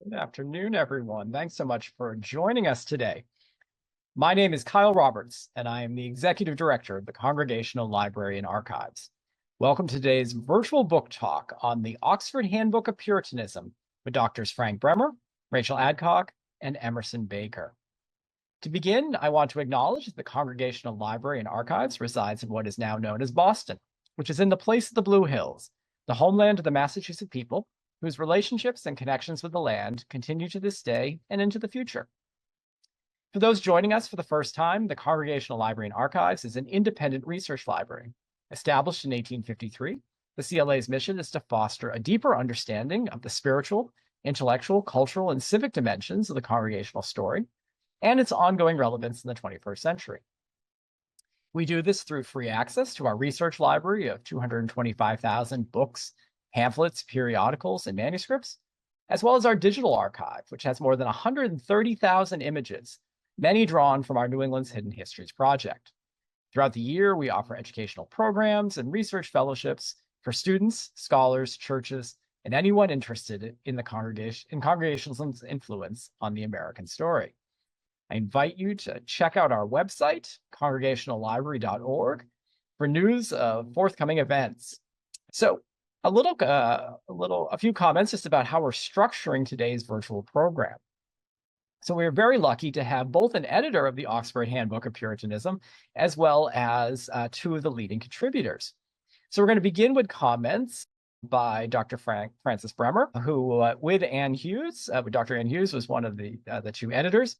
Good afternoon, everyone. Thanks so much for joining us today. My name is Kyle Roberts, and I am the Executive Director of the Congregational Library and Archives. Welcome to today's virtual book talk on the Oxford Handbook of Puritanism with Drs. Frank Bremer, Rachel Adcock, and Emerson Baker. To begin, I want to acknowledge that the Congregational Library and Archives resides in what is now known as Boston, which is in the place of the Blue Hills, the homeland of the Massachusetts people, whose relationships and connections with the land continue to this day and into the future. For those joining us for the first time, the Congregational Library and Archives is an independent research library. Established in 1853, the CLA's mission is to foster a deeper understanding of the spiritual, intellectual, cultural, and civic dimensions of the congregational story and its ongoing relevance in the 21st century. We do this through free access to our research library of 225,000 books, pamphlets, periodicals, and manuscripts, as well as our digital archive, which has more than 130,000 images, many drawn from our New England's Hidden Histories project. Throughout the year, we offer educational programs and research fellowships for students, scholars, churches, and anyone interested in Congregationalism's influence on the American story. I invite you to check out our website, congregationallibrary.org, for news of forthcoming events. So, a few comments just about how we're structuring today's virtual program. So we're very lucky to have both an editor of the Oxford Handbook of Puritanism, as well as two of the leading contributors. So we're going to begin with comments by Dr. Francis Bremer, who with Ann Hughes, Dr. Ann Hughes was one of the two editors.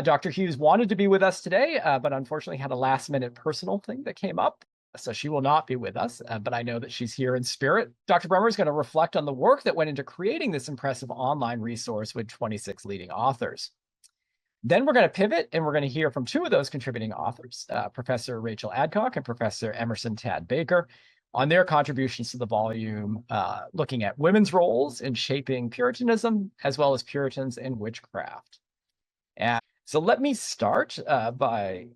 Dr. Hughes wanted to be with us today, but unfortunately had a last-minute personal thing that came up. So she will not be with us, but I know that she's here in spirit. Dr. Bremer is going to reflect on the work that went into creating this impressive online resource with 26 leading authors. Then we're going to pivot and we're going to hear from two of those contributing authors, Professor Rachel Adcock and Professor Emerson Tad Baker, on their contributions to the volume, looking at women's roles in shaping Puritanism, as well as Puritans and witchcraft. And so let me start by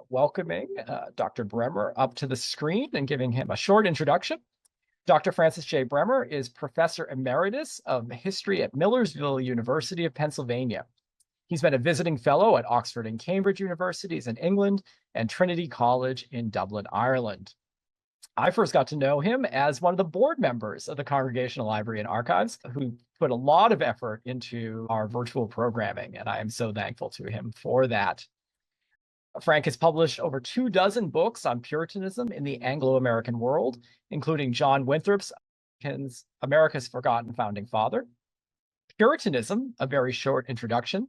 welcoming Dr. Bremer up to the screen and giving him a short introduction. Dr. Francis J. Bremer is Professor Emeritus of History at Millersville University of Pennsylvania. He's been a visiting fellow at Oxford and Cambridge Universities in England and Trinity College in Dublin, Ireland. I first got to know him as one of the board members of the Congregational Library and Archives, who put a lot of effort into our virtual programming, and I am so thankful to him for that. Frank has published over 24 books on Puritanism in the Anglo-American world, including John Winthrop's America's Forgotten Founding Father, Puritanism, A Very Short Introduction,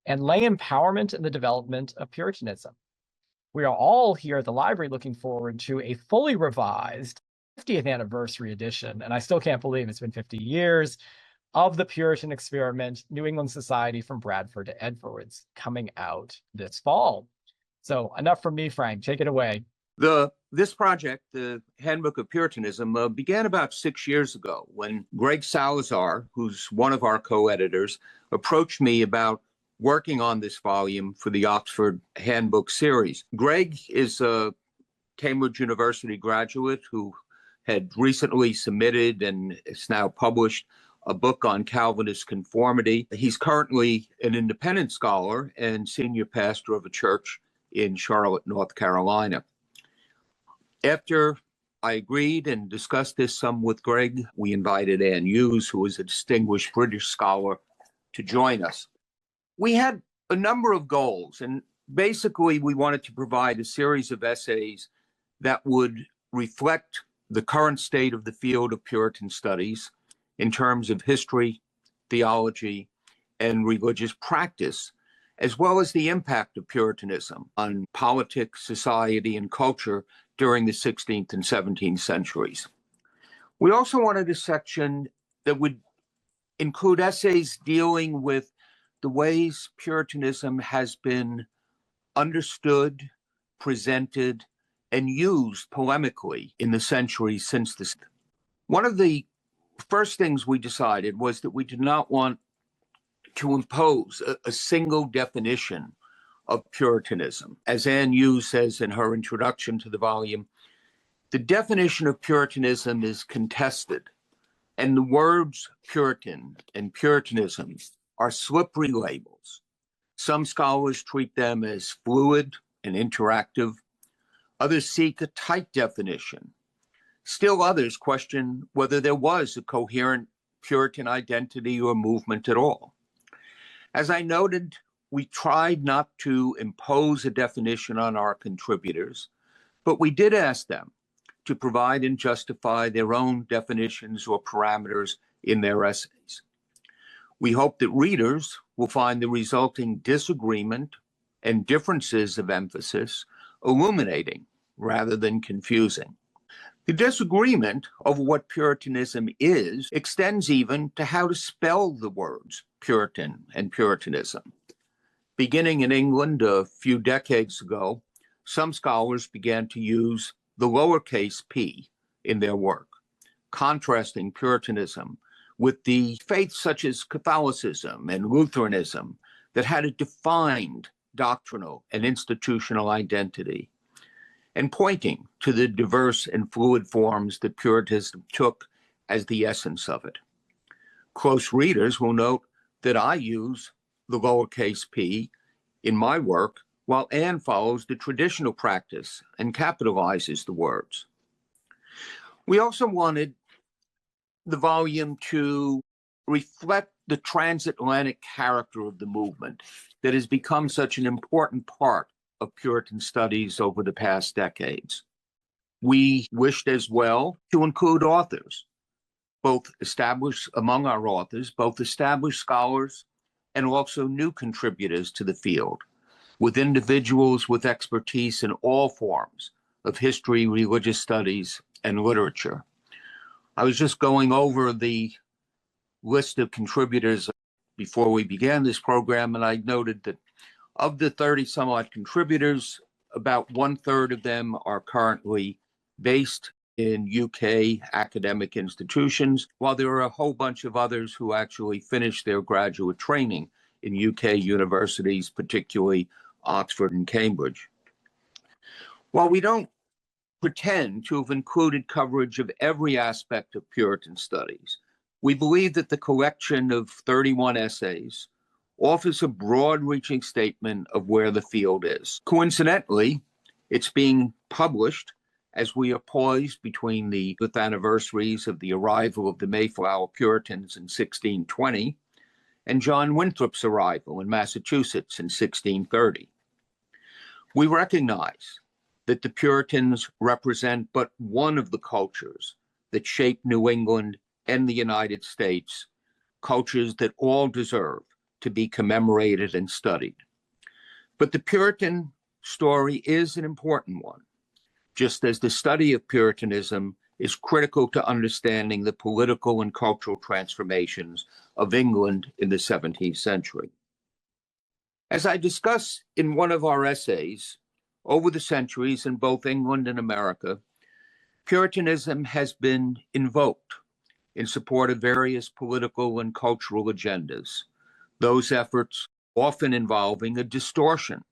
and Lay Empowerment and the Development of Puritanism. We are all here at the library looking forward to a fully revised 50th anniversary edition, and I still can't believe it's been 50 years, of the Puritan Experiment, New England Society from Bradford to Edwards, coming out this fall. So enough from me, Frank. Take it away. This project, the Handbook of Puritanism, began about 6 years ago when Greg Salazar, who's one of our co-editors, approached me about working on this volume for the Oxford Handbook series. Greg is a Cambridge University graduate who had recently submitted and is now published a book on Calvinist conformity. He's currently an independent scholar and senior pastor of a church in Charlotte, North Carolina. After I agreed and discussed this some with Greg, we invited Ann Hughes, who is a distinguished British scholar, to join us. We had a number of goals, and basically we wanted to provide a series of essays that would reflect the current state of the field of Puritan studies in terms of history, theology, and religious practice, as well as the impact of Puritanism on politics, society, and culture during the 16th and 17th centuries. We also wanted a section that would include essays dealing with the ways Puritanism has been understood, presented, and used polemically in the centuries since this. One of the first things we decided was that we did not want to impose a single definition of Puritanism. As Ann Hughes says in her introduction to the volume, the definition of Puritanism is contested And the words Puritan and Puritanism are slippery labels. Some scholars treat them as fluid and interactive. Others seek a tight definition. Still others question whether there was a coherent Puritan identity or movement at all. As I noted, we tried not to impose a definition on our contributors, but we did ask them to provide and justify their own definitions or parameters in their essays. We hope that readers will find the resulting disagreement and differences of emphasis illuminating rather than confusing. The disagreement over what Puritanism is extends even to how to spell the words Puritan and Puritanism. Beginning in England a few decades ago, some scholars began to use the lowercase p in their work, contrasting Puritanism with the faiths such as Catholicism and Lutheranism that had a defined doctrinal and institutional identity, and pointing to the diverse and fluid forms that Puritanism took as the essence of it. Close readers will note that I use the lowercase p in my work, while Anne follows the traditional practice and capitalizes the words. We also wanted the volume to reflect the transatlantic character of the movement that has become such an important part of Puritan studies over the past decades. We wished as well to include authors, among our authors, both established scholars and also new contributors to the field, with individuals with expertise in all forms of history, religious studies, and literature. I was just going over the list of contributors before we began this program, and I noted that of the 30 some odd contributors, about 1/3 of them are currently based in UK academic institutions, while there are a whole bunch of others who actually finished their graduate training in UK universities, particularly Oxford and Cambridge. While we don't pretend to have included coverage of every aspect of Puritan studies, we believe that the collection of 31 essays offers a broad-reaching statement of where the field is. Coincidentally, it's being published as we are poised between the 5th anniversaries of the arrival of the Mayflower Puritans in 1620 and John Winthrop's arrival in Massachusetts in 1630. We recognize that the Puritans represent but one of the cultures that shaped New England and the United States, cultures that all deserve to be commemorated and studied. But the Puritan story is an important one, just as the study of Puritanism is critical to understanding the political and cultural transformations of England in the 17th century. As I discuss in one of our essays, over the centuries in both England and America, Puritanism has been invoked in support of various political and cultural agendas, those efforts often involving a distortion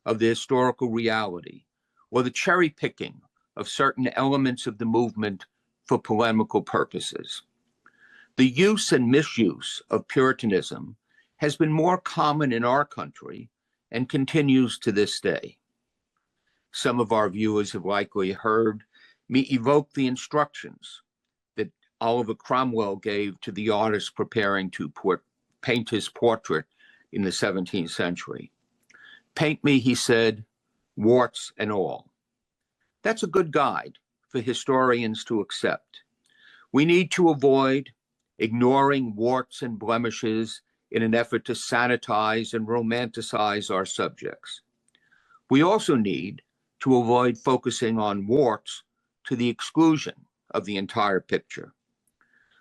of the historical reality or the cherry picking of certain elements of the movement for polemical purposes. The use and misuse of Puritanism has been more common in our country and continues to this day. Some of our viewers have likely heard me evoke the instructions that Oliver Cromwell gave to the artist preparing to paint his portrait in the 17th century. "Paint me," he said, "warts and all." That's a good guide for historians to accept. We need to avoid ignoring warts and blemishes in an effort to sanitize and romanticize our subjects. We also need to avoid focusing on warts to the exclusion of the entire picture.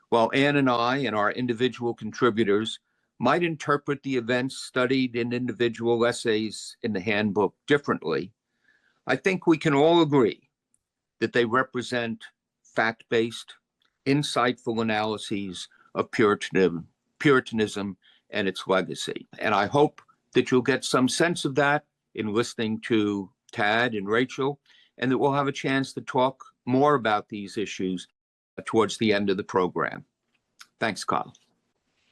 While Anne and I and our individual contributors might interpret the events studied in individual essays in the handbook differently, I think we can all agree that they represent fact-based, insightful analyses of Puritanism and its legacy. And I hope that you'll get some sense of that in listening to Tad and Rachel, and that we'll have a chance to talk more about these issues towards the end of the program. Thanks, Kyle.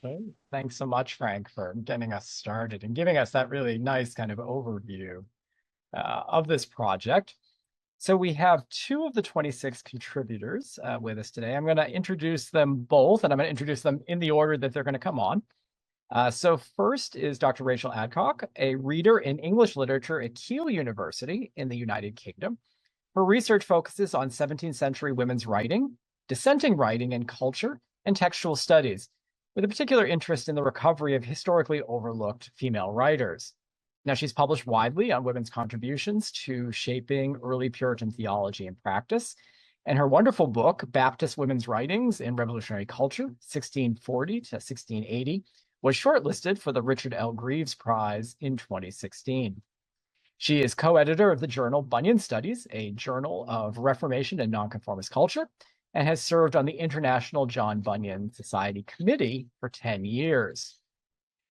Great. Thanks so much, Frank, for getting us started and giving us that really nice kind of overview of this project. So we have two of the 26 contributors with us today. I'm going to introduce them both, and I'm going to introduce them in the order that they're going to come on. So first is Dr. Rachel Adcock, a reader in English literature at Keele University in the United Kingdom. Her research focuses on 17th century women's writing, dissenting writing and culture, and textual studies, with a particular interest in the recovery of historically overlooked female writers. Now, she's published widely on women's contributions to shaping early Puritan theology and practice. And her wonderful book, Baptist Women's Writings in Revolutionary Culture, 1640 to 1680, was shortlisted for the Richard L. Greaves Prize in 2016. She is co-editor of the journal Bunyan Studies, a journal of Reformation and Nonconformist culture, and has served on the International John Bunyan Society Committee for 10 years.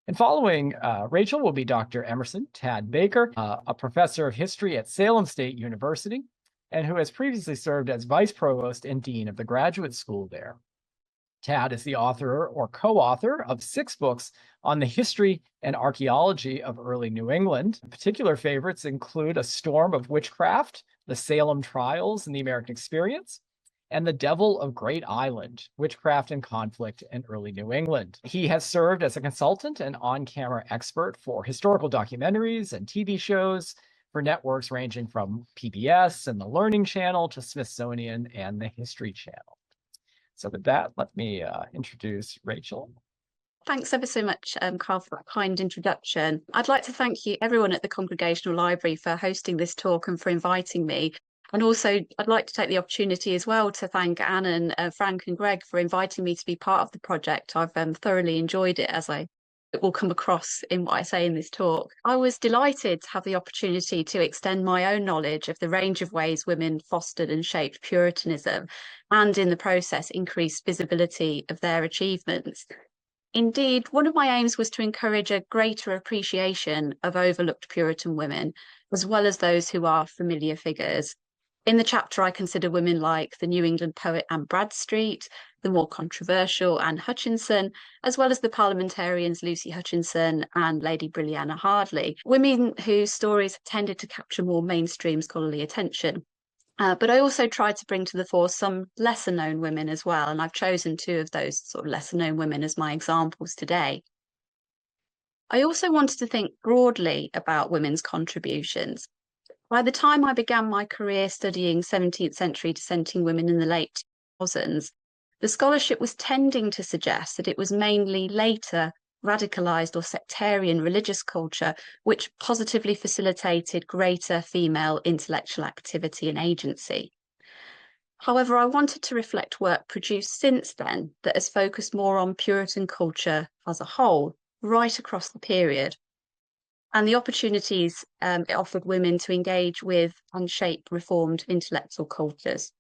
And following Rachel will be Dr. Emerson Tad Baker, a professor of history at Salem State University, and who has previously served as vice provost and dean of the graduate school there. Tad is the author or co-author of 6 books on the history and archaeology of early New England. Particular favorites include A Storm of Witchcraft, The Salem Trials and the American Experience, and The Devil of Great Island, Witchcraft and Conflict in Early New England. He has served as a consultant and on-camera expert for historical documentaries and TV shows for networks ranging from PBS and the Learning Channel to Smithsonian and the History Channel. So with that, let me introduce Rachel. Thanks ever so much, Carl, for that kind introduction. I'd like to thank you, everyone at the Congregational Library, for hosting this talk and for inviting me. And also, I'd like to take the opportunity as well to thank Anne and Frank and Greg for inviting me to be part of the project. I've thoroughly enjoyed it, as it will come across in what I say in this talk. I was delighted to have the opportunity to extend my own knowledge of the range of ways women fostered and shaped Puritanism, and in the process increased visibility of their achievements. Indeed, one of my aims was to encourage a greater appreciation of overlooked Puritan women, as well as those who are familiar figures. In the chapter, I consider women like the New England poet Anne Bradstreet, the more controversial Anne Hutchinson, as well as the parliamentarians Lucy Hutchinson and Lady Brilliana Hardley, women whose stories have tended to capture more mainstream scholarly attention. But I also tried to bring to the fore some lesser known women as well, and I've chosen 2 of those sort of lesser known women as my examples today. I also wanted to think broadly about women's contributions. By the time I began my career studying 17th century dissenting women in the late 2000s, the scholarship was tending to suggest that it was mainly later radicalized or sectarian religious culture which positively facilitated greater female intellectual activity and agency. However, I wanted to reflect work produced since then that has focused more on Puritan culture as a whole, right across the period, and the opportunities it offered women to engage with and shape reformed intellectual cultures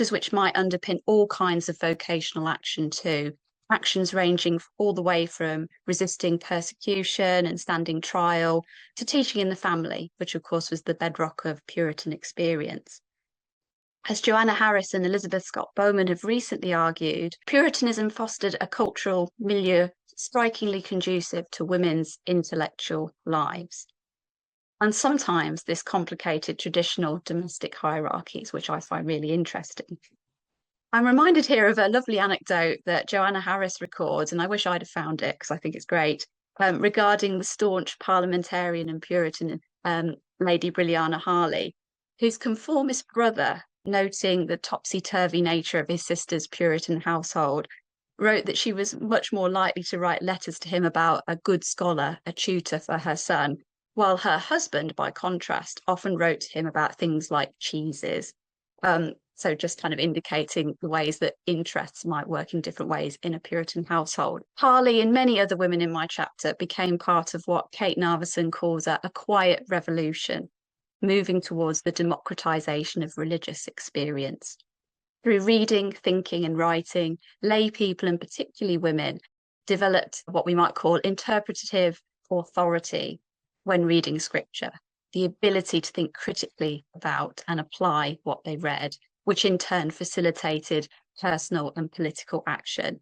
which might underpin all kinds of vocational action too, actions ranging all the way from resisting persecution and standing trial to teaching in the family, which of course was the bedrock of Puritan experience. As Joanna Harris and Elizabeth Scott Bowman have recently argued, Puritanism fostered a cultural milieu strikingly conducive to women's intellectual lives. And sometimes this complicated traditional domestic hierarchies, which I find really interesting. I'm reminded here of a lovely anecdote that Joanna Harris records, and I wish I'd have found it because I think it's great, regarding the staunch parliamentarian and Puritan Lady Brilliana Harley, whose conformist brother, noting the topsy-turvy nature of his sister's Puritan household, wrote that she was much more likely to write letters to him about a good scholar, a tutor for her son, while her husband, by contrast, often wrote to him about things like cheeses. So just kind of indicating the ways that interests might work in different ways in a Puritan household. Harley and many other women in my chapter became part of what Kate Narveson calls a quiet revolution, moving towards the democratization of religious experience. Through reading, thinking and writing, lay people, and particularly women, developed what we might call interpretative authority when reading scripture, the ability to think critically about and apply what they read, which in turn facilitated personal and political action.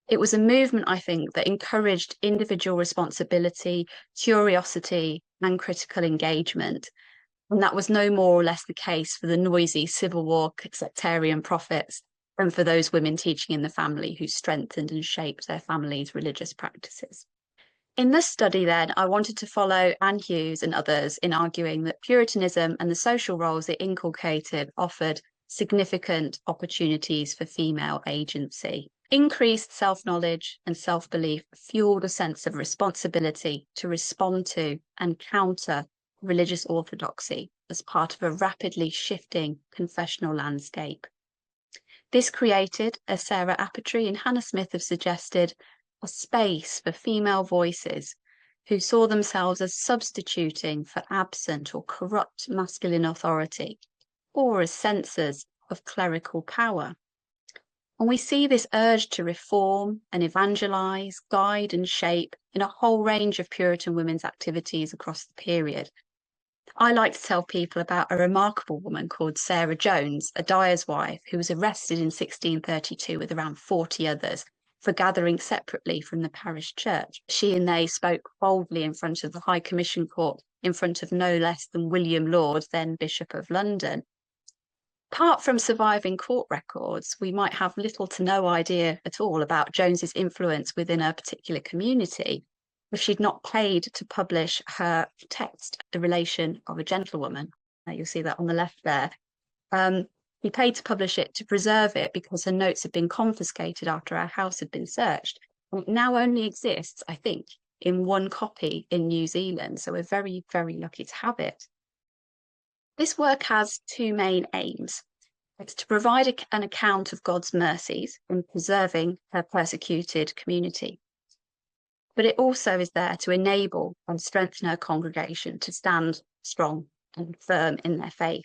It was a movement, I think, that encouraged individual responsibility, curiosity, and critical engagement. And that was no more or less the case for the noisy Civil War sectarian prophets than for those women teaching in the family who strengthened and shaped their family's religious practices. In this study, then, I wanted to follow Anne Hughes and others in arguing that Puritanism and the social roles it inculcated offered significant opportunities for female agency. Increased self-knowledge and self-belief fueled a sense of responsibility to respond to and counter religious orthodoxy as part of a rapidly shifting confessional landscape. This created, as Sarah Apatry and Hannah Smith have suggested, a space for female voices who saw themselves as substituting for absent or corrupt masculine authority, or as censors of clerical power. And we see this urge to reform and evangelize, guide and shape in a whole range of Puritan women's activities across the period. I like to tell people about a remarkable woman called Sarah Jones, a dyer's wife, who was arrested in 1632 with around 40 others for gathering separately from the parish church. She and they spoke boldly in front of the High Commission Court, in front of no less than William Laud, then Bishop of London. Apart from surviving court records, we might have little to no idea at all about Jones's influence within a particular community if she'd not paid to publish her text, The Relation of a Gentlewoman. You'll see that on the left there. He paid to publish it to preserve it because her notes had been confiscated after our house had been searched. And it now only exists, I think, in one copy in New Zealand. So we're very, very lucky to have it. This work has two main aims. It's to provide an account of God's mercies in preserving her persecuted community. But it also is there to enable and strengthen her congregation to stand strong and firm in their faith.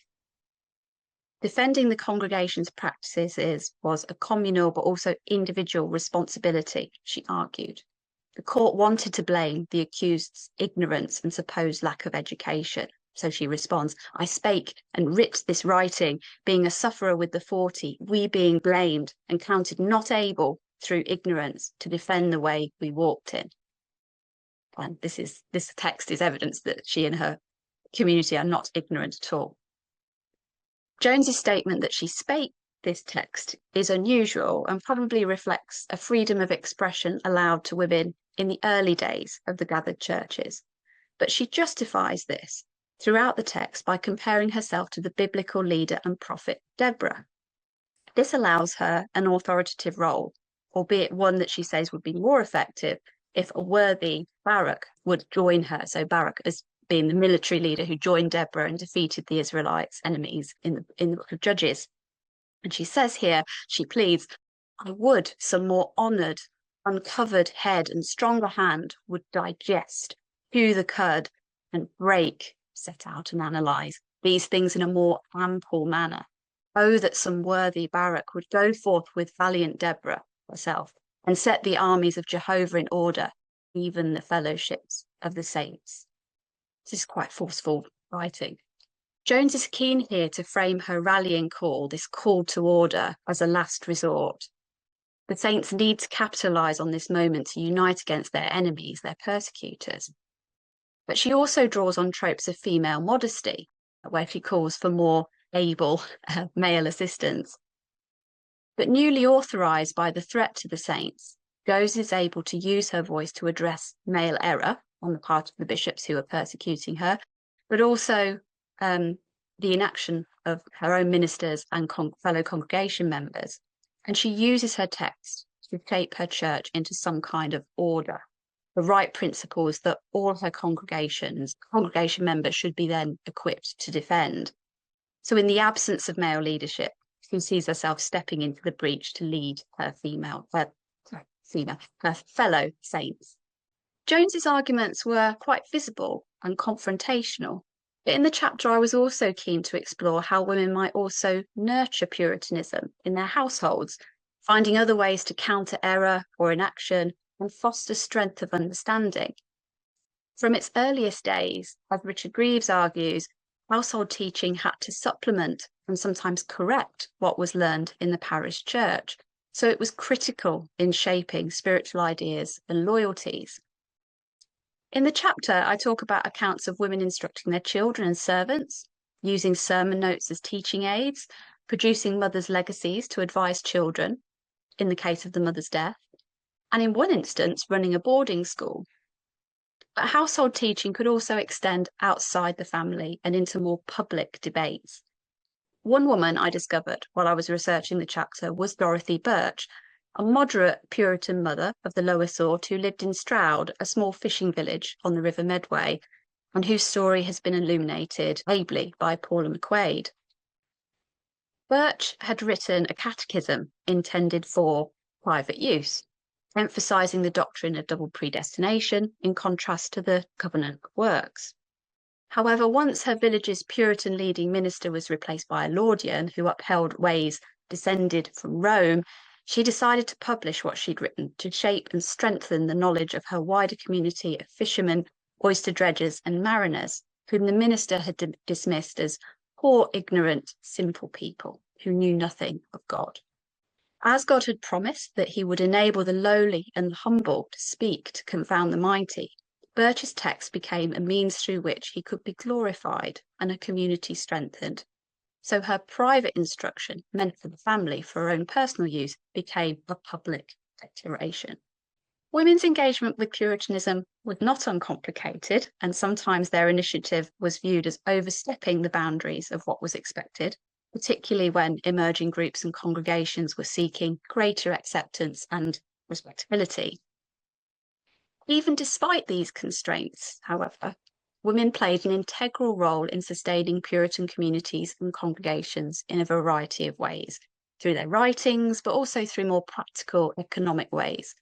Defending the congregation's practices was a communal but also individual responsibility, she argued. The court wanted to blame the accused's ignorance and supposed lack of education. So she responds, I spake and writ this writing, being a sufferer with the 40, we being blamed and counted not able through ignorance to defend the way we walked in. And this text is evidence that she and her community are not ignorant at all. Jones's statement that she spake this text is unusual and probably reflects a freedom of expression allowed to women in the early days of the gathered churches. But she justifies this throughout the text by comparing herself to the biblical leader and prophet Deborah. This allows her an authoritative role, albeit one that she says would be more effective if a worthy Barak would join her. So Barak as being the military leader who joined Deborah and defeated the Israelites' enemies in the book of Judges. And she says here, she pleads, I would some more honoured, uncovered head and stronger hand would digest, hew the cud and break, set out and analyse these things in a more ample manner. Oh, that some worthy Barak would go forth with valiant Deborah herself and set the armies of Jehovah in order, even the fellowships of the saints. This is quite forceful writing. Jones is keen here to frame her rallying call, this call to order, as a last resort. The saints need to capitalise on this moment to unite against their enemies, their persecutors. But she also draws on tropes of female modesty, where she calls for more able male assistance. But newly authorised by the threat to the saints, Jones is able to use her voice to address male error on the part of the bishops who are persecuting her, but also the inaction of her own ministers and fellow congregation members. And she uses her text to shape her church into some kind of order, the right principles that all her congregation members should be then equipped to defend. So in the absence of male leadership, she sees herself stepping into the breach to lead her her fellow saints. Jones's arguments were quite visible and confrontational, but in the chapter I was also keen to explore how women might also nurture Puritanism in their households, finding other ways to counter error or inaction and foster strength of understanding. From its earliest days, as Richard Greaves argues, household teaching had to supplement and sometimes correct what was learned in the parish church. So it was critical in shaping spiritual ideas and loyalties. In the chapter, I talk about accounts of women instructing their children and servants, using sermon notes as teaching aids, producing mothers' legacies to advise children in the case of the mother's death, and in one instance, running a boarding school. But household teaching could also extend outside the family and into more public debates. One woman I discovered while I was researching the chapter was Dorothy Birch, a moderate Puritan mother of the lower sort who lived in Stroud, a small fishing village on the River Medway, and whose story has been illuminated ably by Paula McQuaid. Birch had written a catechism intended for private use, emphasising the doctrine of double predestination in contrast to the covenant works. However, once her village's Puritan leading minister was replaced by a Laudian who upheld ways descended from Rome, she decided to publish what she'd written to shape and strengthen the knowledge of her wider community of fishermen, oyster dredgers, and mariners, whom the minister had dismissed as poor, ignorant, simple people who knew nothing of God. As God had promised that he would enable the lowly and the humble to speak to confound the mighty, Birch's text became a means through which he could be glorified and a community strengthened. So her private instruction, meant for the family for her own personal use, became a public declaration. Women's engagement with Puritanism was not uncomplicated, and sometimes their initiative was viewed as overstepping the boundaries of what was expected, particularly when emerging groups and congregations were seeking greater acceptance and respectability. Even despite these constraints, however, women played an integral role in sustaining Puritan communities and congregations in a variety of ways, through their writings, but also through more practical economic ways,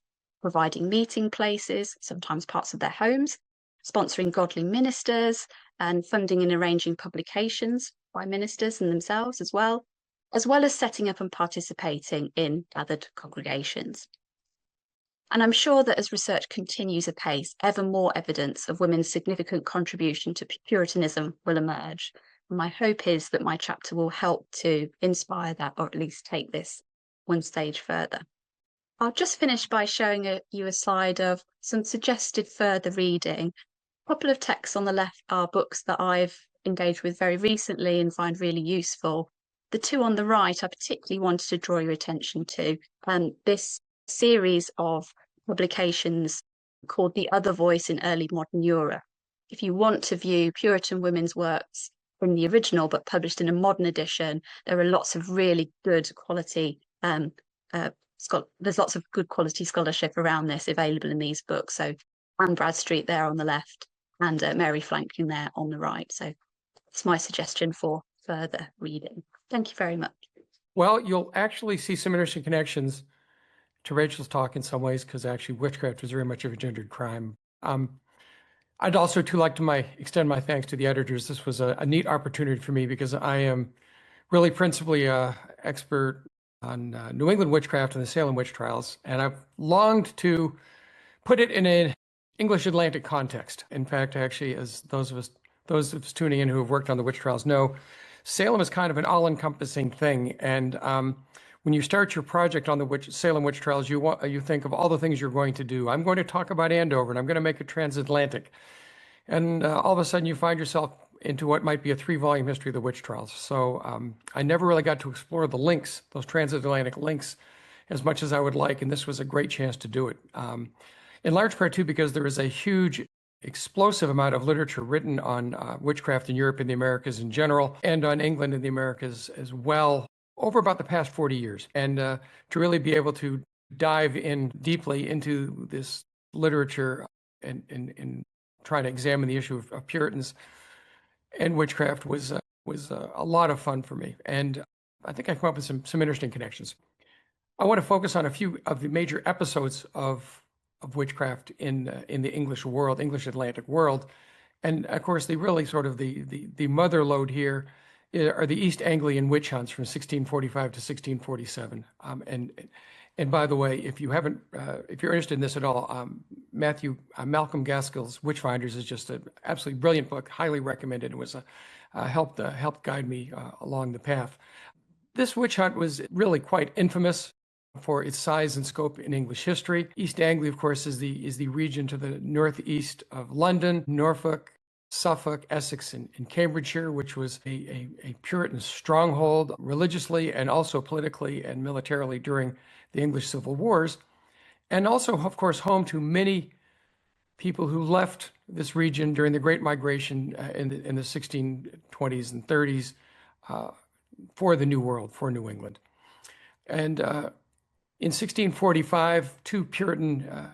providing meeting places, sometimes parts of their homes, sponsoring godly ministers, and funding and arranging publications by ministers and themselves as well as setting up and participating in gathered congregations. And I'm sure that as research continues apace, ever more evidence of women's significant contribution to Puritanism will emerge. And my hope is that my chapter will help to inspire that, or at least take this one stage further. I'll just finish by showing you a slide of some suggested further reading. A couple of texts on the left are books that I've engaged with very recently and find really useful. The two on the right I particularly wanted to draw your attention to. This series of publications called The Other Voice in Early Modern Europe. If you want to view Puritan women's works from the original but published in a modern edition, there are lots of really good quality there's lots of good quality scholarship around this available in these books. So Anne Bradstreet there on the left and Mary Franklin there on the right. So it's my suggestion for further reading. Thank you very much. Well, you'll actually see some interesting connections to Rachel's talk in some ways, because actually witchcraft was very much a gendered crime. I'd also too like to extend my thanks to the editors. This was a neat opportunity for me because I am really principally an expert on New England witchcraft and the Salem witch trials, and I've longed to put it in an English Atlantic context. In fact, actually, as those of us tuning in who have worked on the witch trials know, Salem is kind of an all-encompassing thing, and when you start your project on the Salem witch trials, you think of all the things you're going to do. I'm going to talk about Andover, and I'm going to make it transatlantic, and all of a sudden you find yourself into what might be a 3-volume history of the witch trials. So I never really got to explore the links, those transatlantic links, as much as I would like, and this was a great chance to do it. In large part, too, because there is a huge, explosive amount of literature written on witchcraft in Europe and the Americas in general, and on England and the Americas as well, over about the past 40 years. And to really be able to dive in deeply into this literature and try to examine the issue of Puritans and witchcraft was a lot of fun for me. And I think I come up with some interesting connections. I want to focus on a few of the major episodes of witchcraft in the English world, English Atlantic world. And of course, the really sort of the mother lode here are the East Anglian witch hunts from 1645 to 1647. And by the way, if you're interested in this at all, Malcolm Gaskell's Witchfinders is just an absolutely brilliant book, highly recommended. It was helped guide me along the path. This witch hunt was really quite infamous. for its size and scope in English history. East Anglia, of course, is the region to the northeast of London, Norfolk, Suffolk, Essex, and Cambridgeshire, which was a Puritan stronghold religiously and also politically and militarily during the English Civil Wars, and also, of course, home to many people who left this region during the Great Migration in the 1620s and 30s for the New World, for New England. And in 1645, two Puritan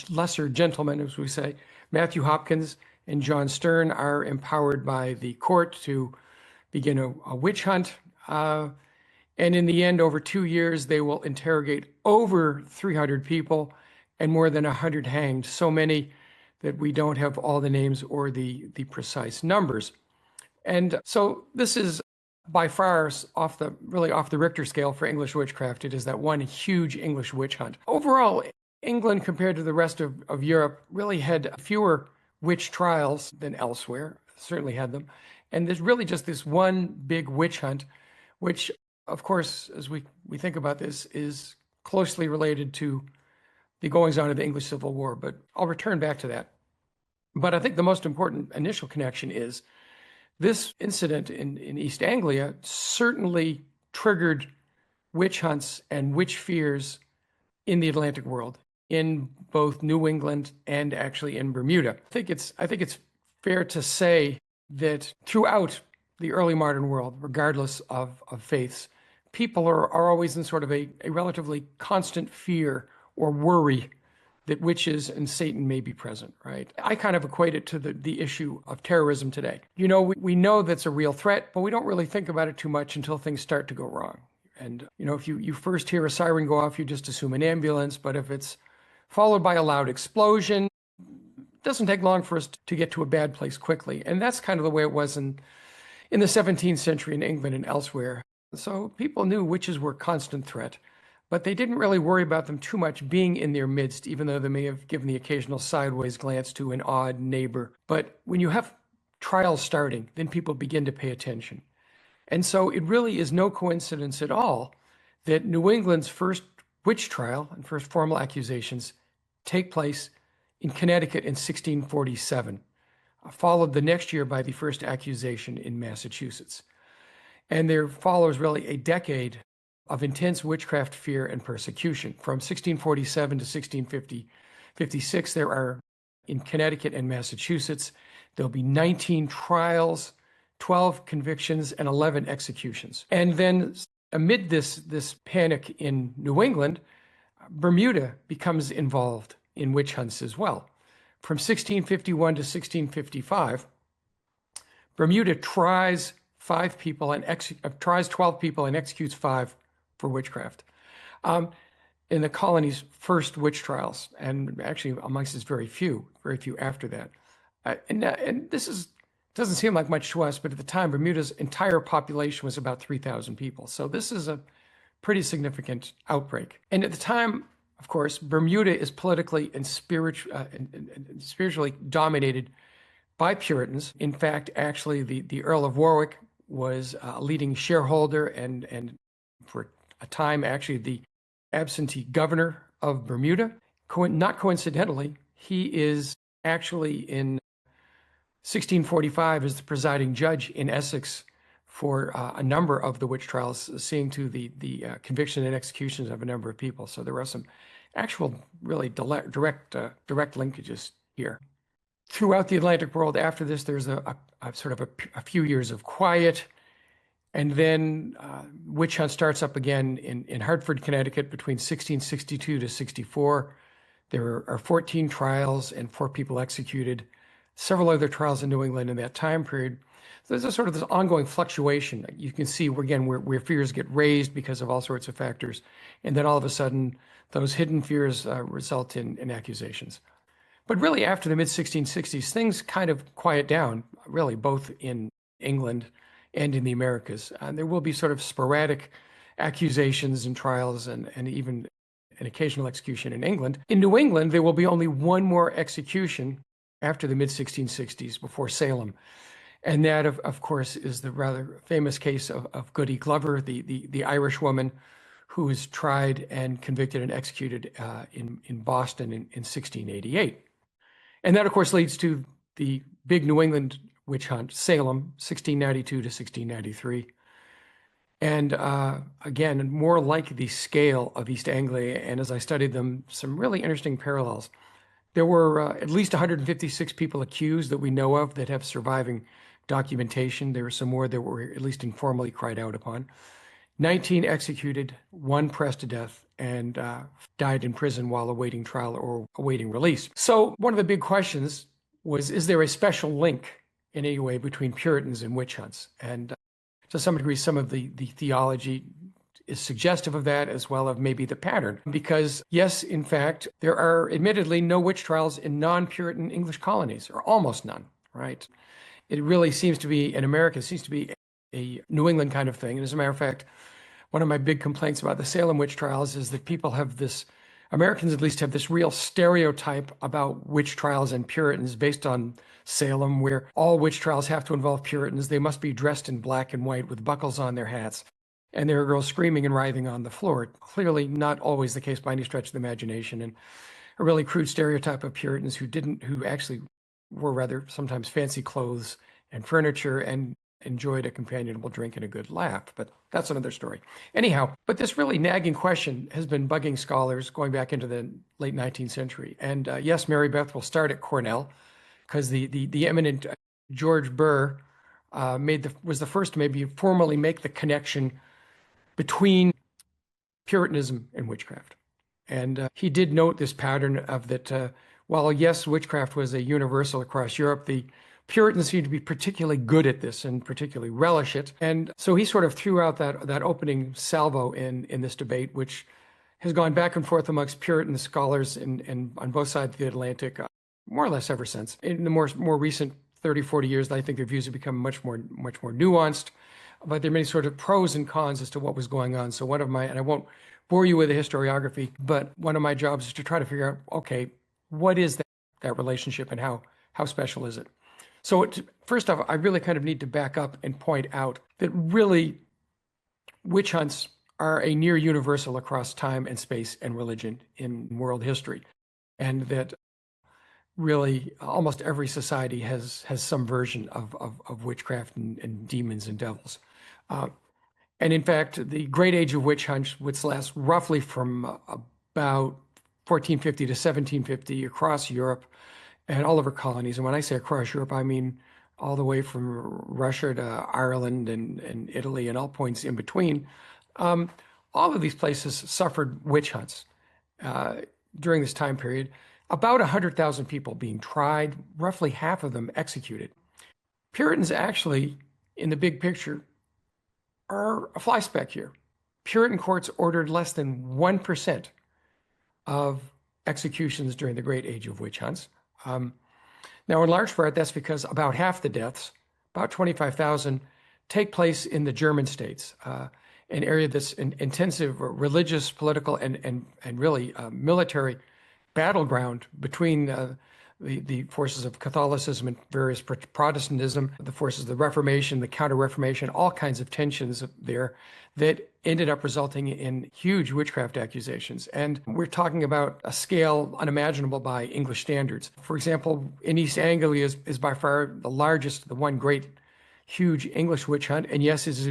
lesser gentlemen, as we say, Matthew Hopkins and John Stern, are empowered by the court to begin a witch hunt. And in the end, over 2 years, they will interrogate over 300 people and more than 100 hanged, so many that we don't have all the names or the precise numbers. And so this is by far off the Richter scale for English witchcraft. It is that one huge English witch hunt. Overall, England, compared to the rest of Europe, really had fewer witch trials than elsewhere, certainly had them. And there's really just this one big witch hunt, which, of course, as we think about this, is closely related to the goings on of the English Civil War. But I'll return back to that. But I think the most important initial connection is this incident in East Anglia certainly triggered witch hunts and witch fears in the Atlantic world, in both New England and actually in Bermuda. I think it's fair to say that throughout the early modern world, regardless of faiths, people are always in sort of a relatively constant fear or worry that witches and Satan may be present, right? I kind of equate it to the issue of terrorism today. You know, we know that's a real threat, but we don't really think about it too much until things start to go wrong. And, you know, if you first hear a siren go off, you just assume an ambulance, but if it's followed by a loud explosion, it doesn't take long for us to get to a bad place quickly. And that's kind of the way it was in the 17th century in England and elsewhere. So people knew witches were a constant threat, but they didn't really worry about them too much being in their midst, even though they may have given the occasional sideways glance to an odd neighbor. But when you have trials starting, then people begin to pay attention. And so it really is no coincidence at all that New England's first witch trial and first formal accusations take place in Connecticut in 1647, followed the next year by the first accusation in Massachusetts. And there follows really a decade of intense witchcraft fear and persecution. From 1647 to 1656, there are, in Connecticut and Massachusetts, there'll be 19 trials, 12 convictions, and 11 executions. And then amid this panic in New England, Bermuda becomes involved in witch hunts as well. From 1651 to 1655, Bermuda tries 12 people and executes 5 for witchcraft. In the colony's first witch trials, and actually amongst its very few after that. And this doesn't seem like much to us, but at the time, Bermuda's entire population was about 3,000 people. So this is a pretty significant outbreak. And at the time, of course, Bermuda is politically and spiritually dominated by Puritans. In fact, actually, the Earl of Warwick was a leading shareholder and for a time, actually, the absentee governor of Bermuda. Not coincidentally, he is actually in 1645 as the presiding judge in Essex for a number of the witch trials, seeing to the conviction and executions of a number of people. So there are some actual really direct linkages here. Throughout the Atlantic world after this, there's a sort of a few years of quiet. And then witch hunt starts up again in Hartford, Connecticut between 1662 to 64. There are 14 trials and 4 people executed, several other trials in New England in that time period. So there's a sort of this ongoing fluctuation. You can see where fears get raised because of all sorts of factors. And then all of a sudden, those hidden fears result in accusations. But really after the mid-1660s, things kind of quiet down, really, both in England and in the Americas. And there will be sort of sporadic accusations and trials and even an occasional execution in England. In New England, there will be only one more execution after the mid-1660s before Salem. And that, of course, is the rather famous case of Goody Glover, the Irish woman who was tried and convicted and executed in Boston in 1688. And that, of course, leads to the big New England witch hunt, Salem, 1692 to 1693. And again, more like the scale of East Anglia, and as I studied them, some really interesting parallels. There were at least 156 people accused that we know of that have surviving documentation. There were some more that were at least informally cried out upon. 19 executed, 1 pressed to death, and died in prison while awaiting trial or awaiting release. So one of the big questions was, is there a special link in any way between Puritans and witch hunts? And to some degree, some of the theology is suggestive of that, as well as maybe the pattern. Because yes, in fact, there are admittedly no witch trials in non-Puritan English colonies, or almost none, right? It really seems to be, in America, it seems to be a New England kind of thing. And as a matter of fact, one of my big complaints about the Salem witch trials is that people have this, Americans at least have this real stereotype about witch trials and Puritans based on Salem, where all witch trials have to involve Puritans. They must be dressed in black and white with buckles on their hats. And there are girls screaming and writhing on the floor. Clearly not always the case by any stretch of the imagination. And a really crude stereotype of Puritans who actually wore rather sometimes fancy clothes and furniture and enjoyed a companionable drink and a good laugh, but that's another story. Anyhow, but this really nagging question has been bugging scholars going back into the late 19th century. And yes, Mary Beth will start at Cornell, because the eminent George Burr was the first to maybe formally make the connection between Puritanism and witchcraft. And he did note this pattern of that, while yes, witchcraft was a universal across Europe, the Puritans seemed to be particularly good at this and particularly relish it. And so he sort of threw out that opening salvo in this debate, which has gone back and forth amongst Puritan scholars and on both sides of the Atlantic, more or less ever since. In the more recent 30, 40 years, I think their views have become much more nuanced, but there are many sort of pros and cons as to what was going on. So and I won't bore you with the historiography, but one of my jobs is to try to figure out, okay, what is that relationship and how special is it? So first off, I really kind of need to back up and point out that really witch hunts are a near universal across time and space and religion in world history. And that really almost every society has some version of witchcraft and demons and devils. And in fact, the Great Age of Witch Hunts, which lasts roughly from about 1450 to 1750 across Europe and all of our colonies. And when I say across Europe, I mean all the way from Russia to Ireland and Italy and all points in between. All of these places suffered witch hunts during this time period. About 100,000 people being tried, roughly half of them executed. Puritans actually, in the big picture, are a fly speck here. Puritan courts ordered less than 1% of executions during the Great Age of Witch Hunts. Now, in large part, that's because about half the deaths, about 25,000, take place in the German states, an area that's an intensive religious, political, and really military battleground between the forces of Catholicism and various Protestantism, the forces of the Reformation, the Counter-Reformation, all kinds of tensions there that ended up resulting in huge witchcraft accusations. And we're talking about a scale unimaginable by English standards. For example, in East Anglia is by far the largest, the one great huge English witch hunt, and yes, is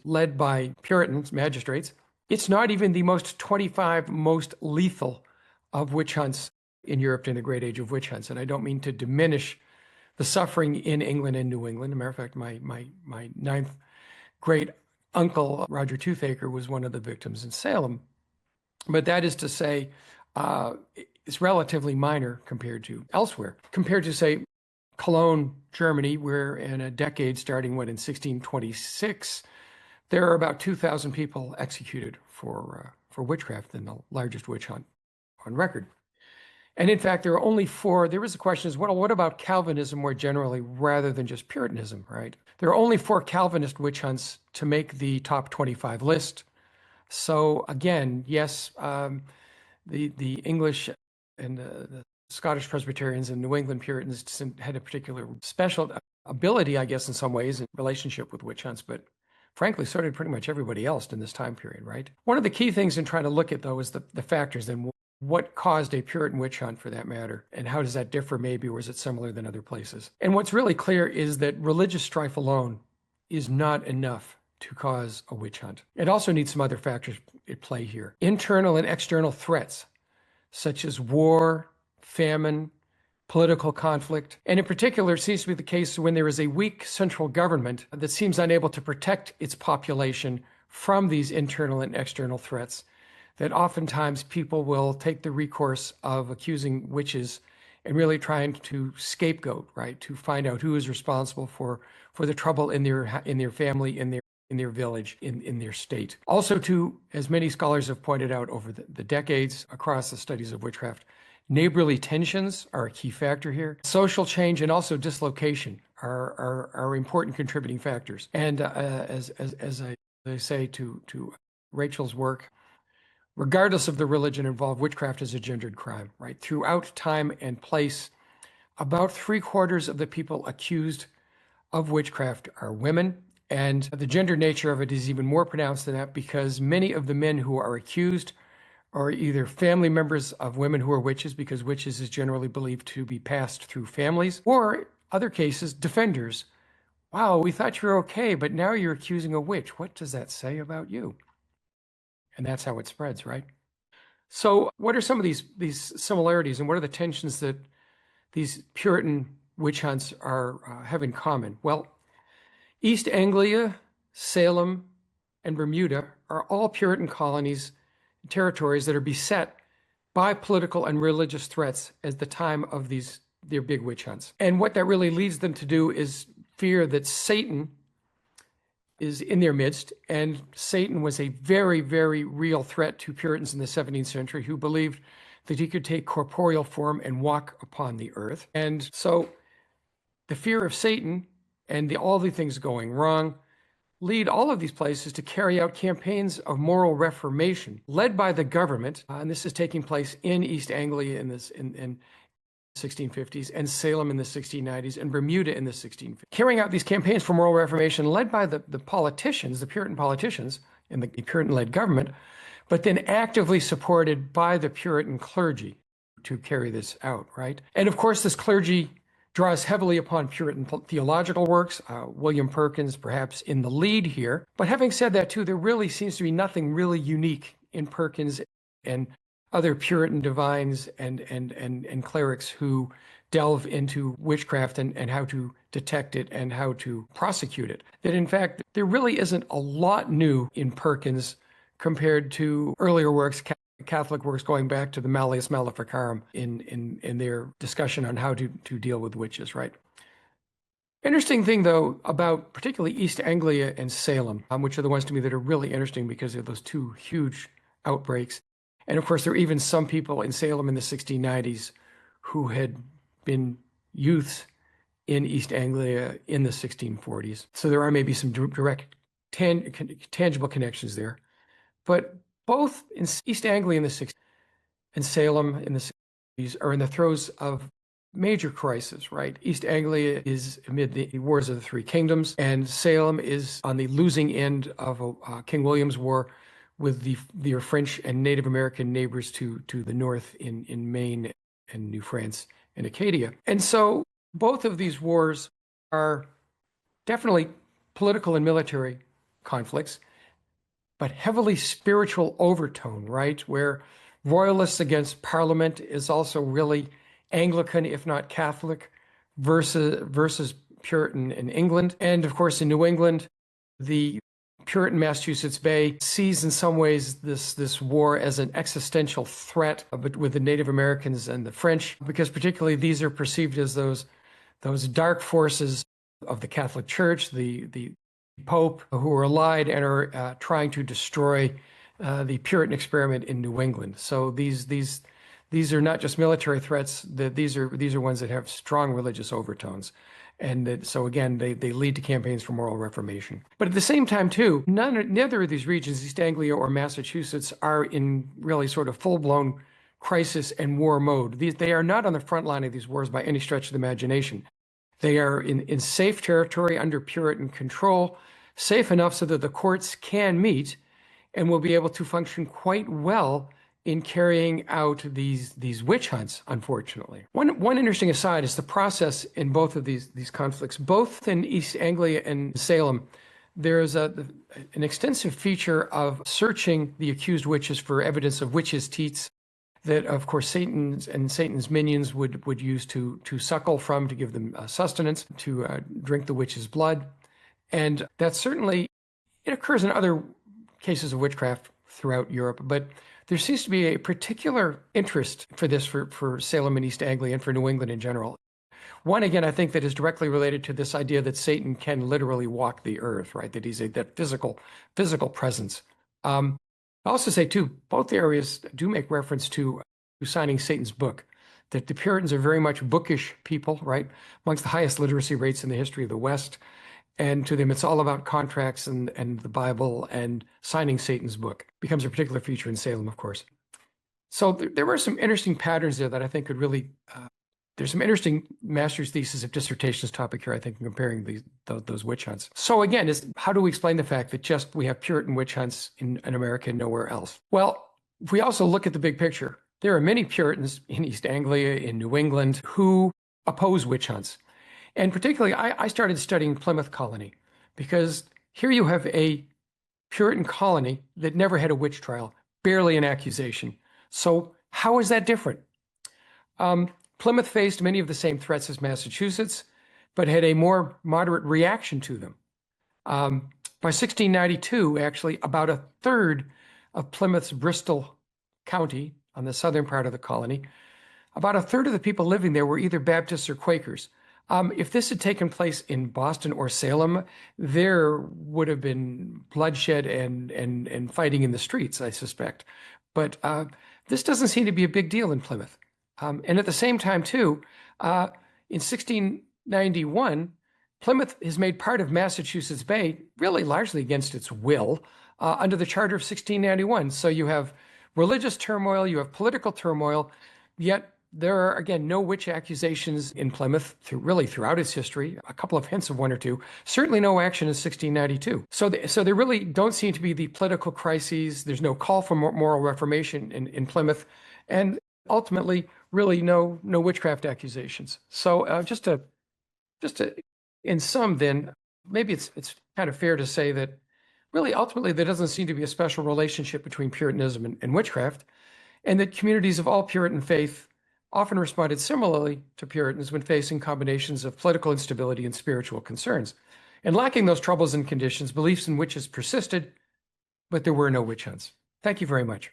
led by Puritans, magistrates. It's not even the 25 most lethal of witch hunts in Europe during the Great Age of Witch Hunts. And I don't mean to diminish the suffering in England and New England. As a matter of fact, my ninth great uncle, Roger Toothaker, was one of the victims in Salem. But that is to say, it's relatively minor compared to elsewhere. Compared to, say, Cologne, Germany, where in a decade starting in 1626, there are about 2,000 people executed for witchcraft in the largest witch hunt on record. And in fact, there are only 4. There is a question well, what about Calvinism more generally rather than just Puritanism, right? There are only 4 Calvinist witch hunts to make the top 25 list. So again, yes, the English and the Scottish Presbyterians and New England Puritans had a particular special ability, I guess, in some ways, in relationship with witch hunts. But frankly, so did pretty much everybody else in this time period, right? One of the key things in trying to look at, though, is the factors and what caused a Puritan witch hunt, for that matter, and how does that differ maybe, or is it similar than other places? And what's really clear is that religious strife alone is not enough to cause a witch hunt. It also needs some other factors at play here. Internal and external threats, such as war, famine, political conflict, and in particular, it seems to be the case when there is a weak central government that seems unable to protect its population from these internal and external threats, that oftentimes people will take the recourse of accusing witches and really trying to scapegoat, right, to find out who is responsible for the trouble in their family, in their village, in their state. Also, too, as many scholars have pointed out over the decades across the studies of witchcraft, neighborly tensions are a key factor here. Social change and also dislocation are important contributing factors. And as I say to Rachel's work, regardless of the religion involved, witchcraft is a gendered crime, right? Throughout time and place, about 3/4 of the people accused of witchcraft are women. And the gender nature of it is even more pronounced than that, because many of the men who are accused are either family members of women who are witches, because witches is generally believed to be passed through families, or other cases, defenders. Wow, we thought you were okay, but now you're accusing a witch. What does that say about you? And that's how it spreads, right? So what are some of these similarities, and what are the tensions that these Puritan witch hunts have in common? Well, East Anglia, Salem, and Bermuda are all Puritan colonies, territories that are beset by political and religious threats at the time of their big witch hunts. And what that really leads them to do is fear that Satan is in their midst, and Satan was a very, very real threat to Puritans in the 17th century, who believed that he could take corporeal form and walk upon the earth. And so the fear of Satan and all the things going wrong lead all of these places to carry out campaigns of moral reformation led by the government. And this is taking place in East Anglia in 1650s, and Salem in the 1690s, and Bermuda in the 1650s. Carrying out these campaigns for moral reformation led by the politicians, the Puritan politicians in the Puritan-led government, but then actively supported by the Puritan clergy to carry this out, right? And of course, this clergy draws heavily upon Puritan theological works, William Perkins perhaps in the lead here. But having said that too, there really seems to be nothing really unique in Perkins and other Puritan divines and clerics who delve into witchcraft and how to detect it and how to prosecute it. That in fact, there really isn't a lot new in Perkins compared to earlier works, Catholic works going back to the Malleus Maleficarum in their discussion on how to deal with witches, right? Interesting thing, though, about particularly East Anglia and Salem, which are the ones to me that are really interesting because of those two huge outbreaks. And of course, there are even some people in Salem in the 1690s who had been youths in East Anglia in the 1640s. So there are maybe some direct tangible connections there. But both in East Anglia in the 60s and Salem in the 60s are in the throes of major crisis, right? East Anglia is amid the Wars of the Three Kingdoms, and Salem is on the losing end of King William's War with their French and Native American neighbors to the north in Maine and New France and Acadia. And so both of these wars are definitely political and military conflicts, but heavily spiritual overtone, right? Where royalists against Parliament is also really Anglican, if not Catholic, versus Puritan in England. And of course, in New England, the Puritan Massachusetts Bay sees in some ways this war as an existential threat with the Native Americans and the French, because particularly these are perceived as those dark forces of the Catholic Church, the Pope, who are allied and are trying to destroy the Puritan experiment in New England. So these are not just military threats. These are ones that have strong religious overtones. And so again, they lead to campaigns for moral reformation. But at the same time, too, neither of these regions, East Anglia or Massachusetts, are in really sort of full-blown crisis and war mode. They are not on the front line of these wars by any stretch of the imagination. They are in safe territory under Puritan control, safe enough so that the courts can meet and will be able to function quite well in carrying out these witch hunts, unfortunately. One interesting aside is the process in both of these conflicts. Both in East Anglia and Salem, there's an extensive feature of searching the accused witches for evidence of witches' teats that, of course, Satan's minions would use to suckle from, to give them sustenance, to drink the witch's blood. And that certainly, it occurs in other cases of witchcraft throughout Europe, but there seems to be a particular interest for this for Salem and East Anglia and for New England in general. One, again, I think that is directly related to this idea that Satan can literally walk the earth, right? That he's that physical presence. I also say, too, both areas do make reference to signing Satan's book, that the Puritans are very much bookish people, right? Amongst the highest literacy rates in the history of the West. And to them, it's all about contracts and the Bible, and signing Satan's book becomes a particular feature in Salem, of course. So there were some interesting patterns there that I think could really, there's some interesting master's thesis of dissertations topic here, I think, in comparing those witch hunts. So again, how do we explain the fact that just we have Puritan witch hunts in America and nowhere else? Well, if we also look at the big picture, there are many Puritans in East Anglia, in New England, who oppose witch hunts. And particularly, I started studying Plymouth colony because here you have a Puritan colony that never had a witch trial, barely an accusation. So how is that different? Plymouth faced many of the same threats as Massachusetts, but had a more moderate reaction to them. By 1692, actually, about a third of Plymouth's Bristol County, on the southern part of the colony, about a third of the people living there were either Baptists or Quakers. If this had taken place in Boston or Salem, there would have been bloodshed and fighting in the streets, I suspect. But this doesn't seem to be a big deal in Plymouth. And at the same time, too, in 1691, Plymouth is made part of Massachusetts Bay, really largely against its will, under the Charter of 1691. So you have religious turmoil, you have political turmoil, yet there are, again, no witch accusations in Plymouth really throughout its history, a couple of hints of one or two, certainly no action in 1692. So there really don't seem to be the political crises. There's no call for moral reformation in Plymouth, and ultimately, really no witchcraft accusations. So just to in sum, then, maybe it's kind of fair to say that really, ultimately, there doesn't seem to be a special relationship between Puritanism and witchcraft, and that communities of all Puritan faith often responded similarly to Puritans when facing combinations of political instability and spiritual concerns. And lacking those troubles and conditions, beliefs in witches persisted, but there were no witch hunts. Thank you very much.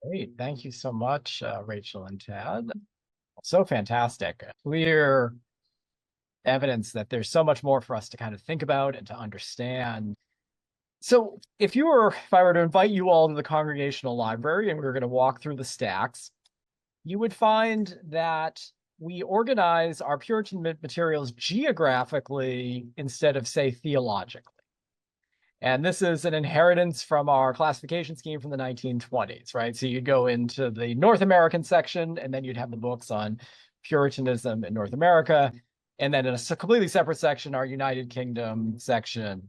Great. Thank you so much, Rachel and Tad. So fantastic. Clear evidence that there's so much more for us to kind of think about and to understand. So if I were to invite you all to the Congregational Library and we were going to walk through the stacks, you would find that we organize our Puritan materials geographically instead of, say, theologically. And this is an inheritance from our classification scheme from the 1920s, right? So you'd go into the North American section, and then you'd have the books on Puritanism in North America. And then in a completely separate section, our United Kingdom section.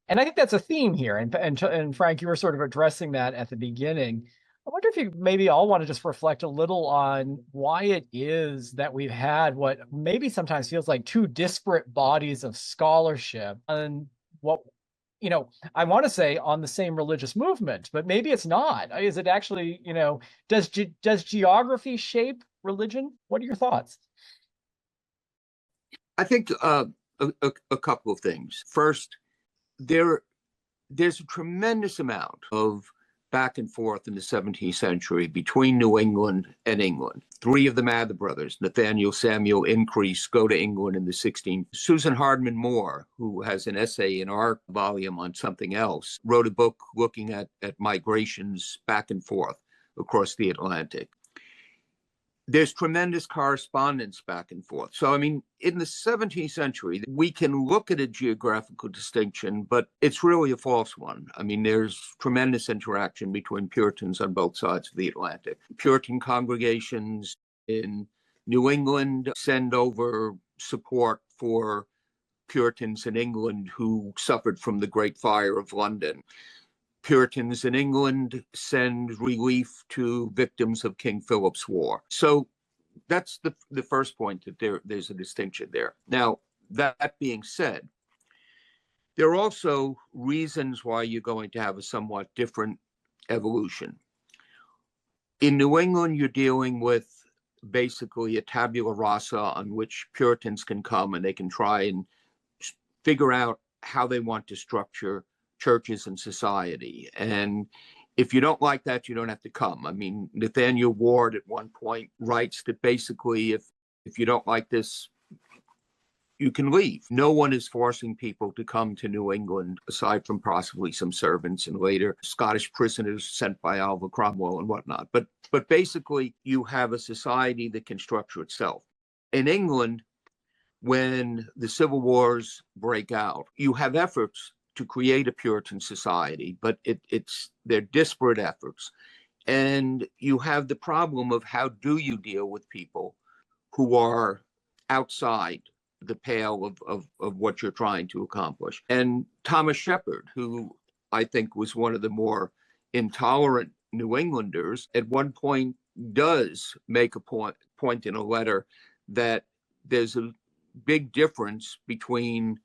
And I think that's a theme here. And Frank, you were sort of addressing that at the beginning. I wonder if you maybe all want to just reflect a little on why it is that we've had what maybe sometimes feels like two disparate bodies of scholarship, and what, I want to say on the same religious movement, but maybe it's not. Is it actually, does geography shape religion? What are your thoughts? I think a couple of things. First, there's a tremendous amount of back and forth in the 17th century between New England and England. Three of the Mather brothers, Nathaniel, Samuel, Increase, go to England in the 16th. Susan Hardman Moore, who has an essay in our volume on something else, wrote a book looking at migrations back and forth across the Atlantic. There's tremendous correspondence back and forth. So, in the 17th century, we can look at a geographical distinction, but it's really a false one. There's tremendous interaction between Puritans on both sides of the Atlantic. Puritan congregations in New England send over support for Puritans in England who suffered from the Great Fire of London. Puritans in England send relief to victims of King Philip's War. So that's the first point, that there's a distinction there. Now, that being said, there are also reasons why you're going to have a somewhat different evolution. In New England, you're dealing with basically a tabula rasa on which Puritans can come and they can try and figure out how they want to structure churches and society. And if you don't like that, you don't have to come. I mean, Nathaniel Ward at one point writes that basically if you don't like this, you can leave. No one is forcing people to come to New England, aside from possibly some servants and later Scottish prisoners sent by Oliver Cromwell and whatnot. But basically, you have a society that can structure itself. In England, when the civil wars break out, you have efforts to create a Puritan society, but they're disparate efforts. And you have the problem of how do you deal with people who are outside the pale of what you're trying to accomplish. And Thomas Shepard, who I think was one of the more intolerant New Englanders, at one point does make a point in a letter that there's a big difference between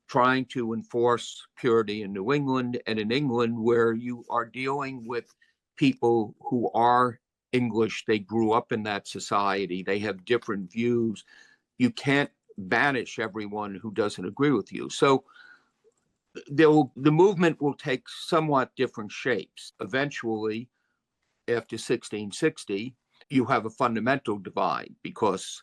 trying to enforce purity in New England and in England, where you are dealing with people who are English. They grew up in that society. They have different views. You can't banish everyone who doesn't agree with you. So the movement will take somewhat different shapes. Eventually, after 1660, you have a fundamental divide, because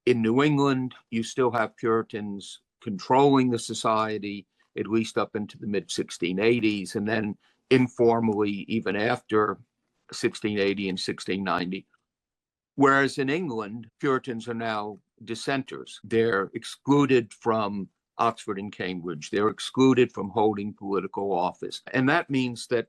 in New England, you still have Puritans controlling the society, at least up into the mid-1680s, and then informally even after 1680 and 1690. Whereas in England, Puritans are now dissenters. They're excluded from Oxford and Cambridge. They're excluded from holding political office. And that means that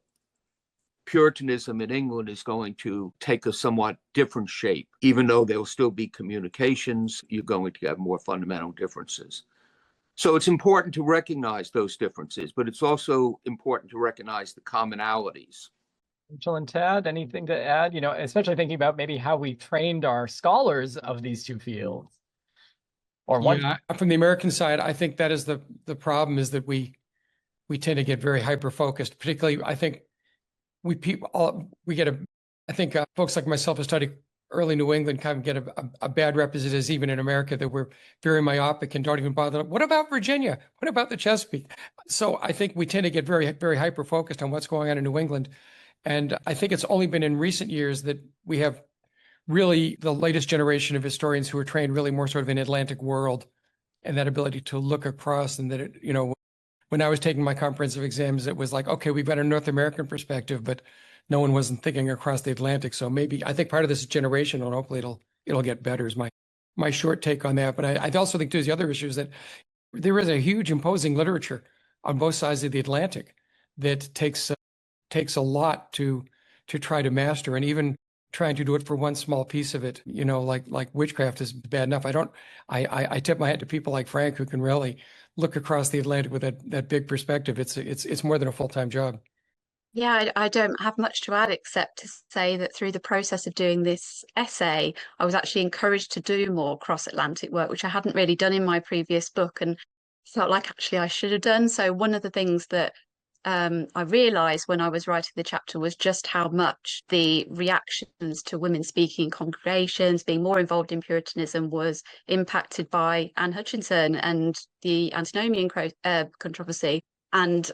Puritanism in England is going to take a somewhat different shape. Even though there'll still be communications, you're going to have more fundamental differences. So it's important to recognize those differences, but it's also important to recognize the commonalities. Rachel and Tad, anything to add? Especially thinking about maybe how we trained our scholars of these two fields. Or one. Yeah, from the American side, I think that is the problem, is that we tend to get very hyper-focused. Particularly, I think folks like myself who study early New England kind of get a bad rep as it is even in America, that we're very myopic and don't even bother. What about Virginia? What about the Chesapeake? So I think we tend to get very, very hyper-focused on what's going on in New England. And I think it's only been in recent years that we have really the latest generation of historians who are trained really more sort of in Atlantic world, and that ability to look across. And that, when I was taking my comprehensive exams, it was like, okay, we've got a North American perspective, but no one wasn't thinking across the Atlantic. So maybe I think part of this is generational, and hopefully it'll get better, is my short take on that. But I also think there's the other issue is that there is a huge imposing literature on both sides of the Atlantic that takes a lot to try to master, and even trying to do it for one small piece of it, like witchcraft is bad enough. I tip my hat to people like Frank who can really look across the Atlantic with that big perspective. It's more than a full-time job. Yeah, I don't have much to add except to say that through the process of doing this essay, I was actually encouraged to do more cross-Atlantic work, which I hadn't really done in my previous book, and felt like actually I should have done. So one of the things that I realised when I was writing the chapter was just how much the reactions to women speaking in congregations, being more involved in Puritanism, was impacted by Anne Hutchinson and the antinomian controversy. And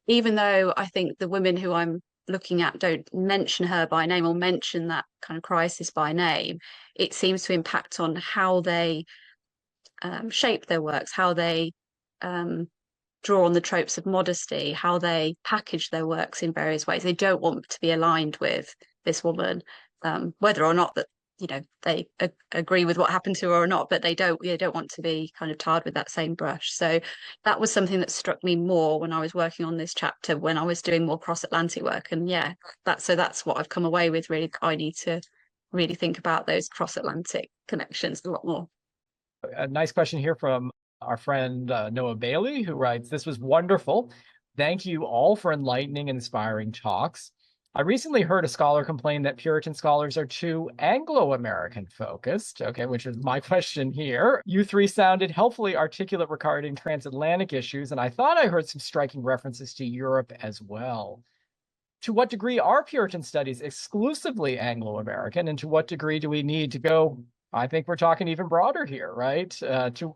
even though I think the women who I'm looking at don't mention her by name or mention that kind of crisis by name, it seems to impact on how they shape their works, how they draw on the tropes of modesty, how they package their works in various ways. They don't want to be aligned with this woman, whether or not that they agree with what happened to her or not, but they don't want to be kind of tarred with that same brush. So that was something that struck me more when I was working on this chapter, when I was doing more cross-Atlantic work. And yeah, that's what I've come away with, really. I need to really think about those cross-Atlantic connections a lot more. A nice question here from our friend Noah Bailey, who writes, "This was wonderful. Thank you all for enlightening and inspiring talks. I recently heard a scholar complain that Puritan scholars are too Anglo-American focused," okay, which is my question here. "You three sounded helpfully articulate regarding transatlantic issues, and I thought I heard some striking references to Europe as well. To what degree are Puritan studies exclusively Anglo-American, and to what degree do we need to go, I think we're talking even broader here, right? To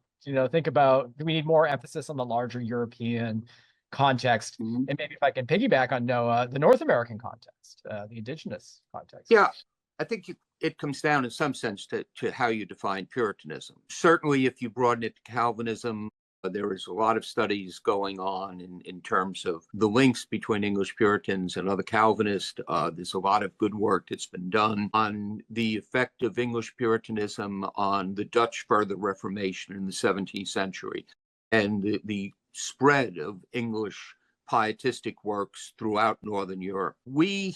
think about, do we need more emphasis on the larger European context? Mhm. And maybe if I can piggyback on Noah, the North American context, the indigenous context." Yeah, I think it comes down in some sense to how you define Puritanism. Certainly, if you broaden it to Calvinism, there is a lot of studies going on in terms of the links between English Puritans and other Calvinists. There's a lot of good work that's been done on the effect of English Puritanism on the Dutch further Reformation in the 17th century and the spread of English pietistic works throughout Northern Europe. We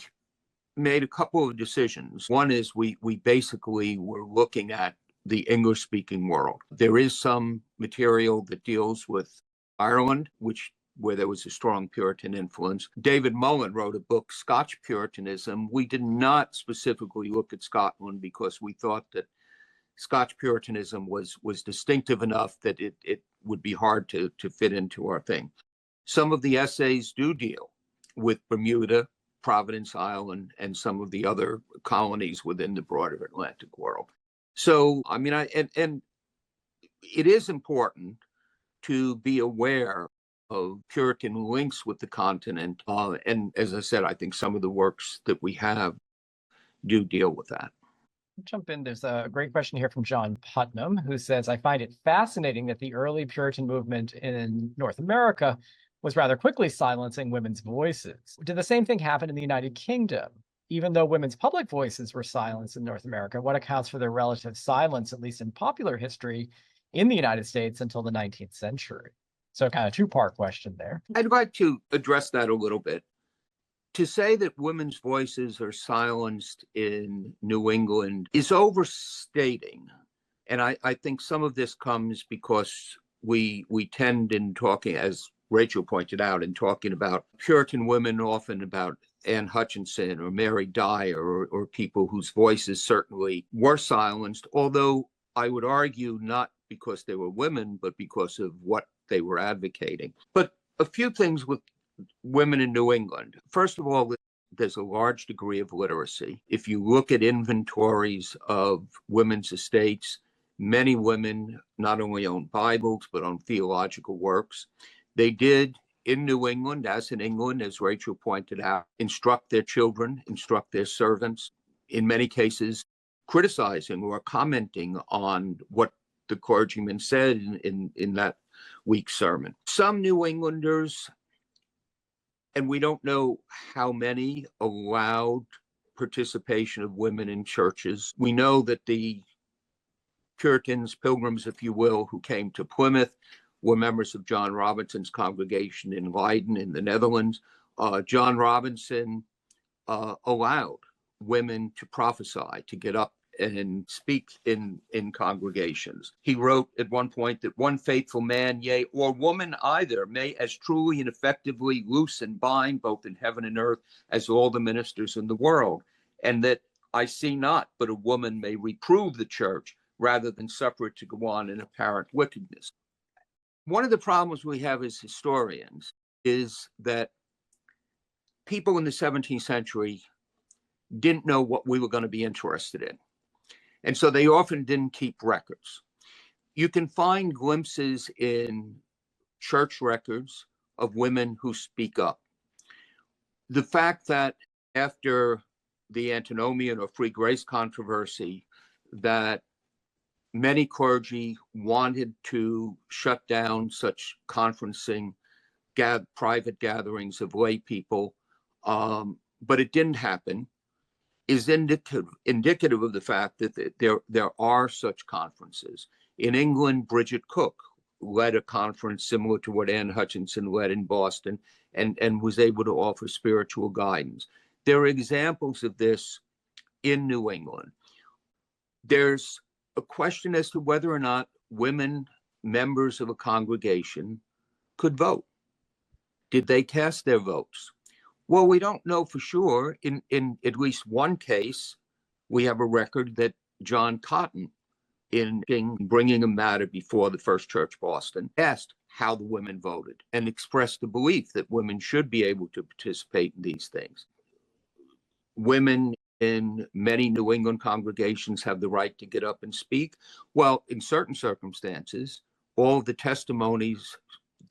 made a couple of decisions. One is we basically were looking at the English-speaking world. There is some material that deals with Ireland, where there was a strong Puritan influence. David Mullen wrote a book, Scotch Puritanism. We did not specifically look at Scotland because we thought that Scotch Puritanism was distinctive enough that it would be hard to fit into our thing. Some of the essays do deal with Bermuda, Providence Island, and some of the other colonies within the broader Atlantic world. So, I mean, and it is important to be aware of Puritan links with the continent. And as I said, I think some of the works that we have do deal with that. Jump in. There's a great question here from John Putnam, who says, "I find it fascinating that the early Puritan movement in North America was rather quickly silencing women's voices. Did the same thing happen in the United Kingdom? Even though women's public voices were silenced in North America, what accounts for their relative silence, at least in popular history, in the United States until the 19th century?" So kind of two-part question there. I'd like to address that a little bit. To say that women's voices are silenced in New England is overstating. And I think some of this comes because we tend in talking, as Rachel pointed out, in talking about Puritan women, often about Anne Hutchinson or Mary Dyer or people whose voices certainly were silenced, although I would argue not because they were women, but because of what they were advocating. But a few things with women in New England. First of all, there's a large degree of literacy. If you look at inventories of women's estates, many women not only own Bibles, but own theological works. They did in New England, as in England, as Rachel pointed out, instruct their children, instruct their servants, in many cases criticizing or commenting on what the clergyman said in that week's sermon. Some New Englanders, and we don't know how many, allowed participation of women in churches. We know that the Puritans, pilgrims, if you will, who came to Plymouth were members of John Robinson's congregation in Leiden in the Netherlands. John Robinson allowed women to prophesy, to get up and speak in congregations. He wrote at one point that one faithful man, yea, or woman either, may as truly and effectively loose and bind both in heaven and earth as all the ministers in the world. And that I see not, but a woman may reprove the church rather than suffer it to go on in apparent wickedness. One of the problems we have as historians is that people in the 17th century didn't know what we were going to be interested in. And so they often didn't keep records. You can find glimpses in church records of women who speak up. The fact that after the Antinomian or Free Grace controversy, that many clergy wanted to shut down such conferencing, private gatherings of lay people, but it didn't happen, is indicative of the fact that there are such conferences. In England, Bridget Cook led a conference similar to what Anne Hutchinson led in Boston and was able to offer spiritual guidance. There are examples of this in New England. There's a question as to whether or not women members of a congregation could vote. Did they cast their votes? Well, we don't know for sure. In at least one case, we have a record that John Cotton, in bringing a matter before the First Church Boston, asked how the women voted and expressed the belief that women should be able to participate in these things. Women in many New England congregations have the right to get up and speak. Well, in certain circumstances, all of the testimonies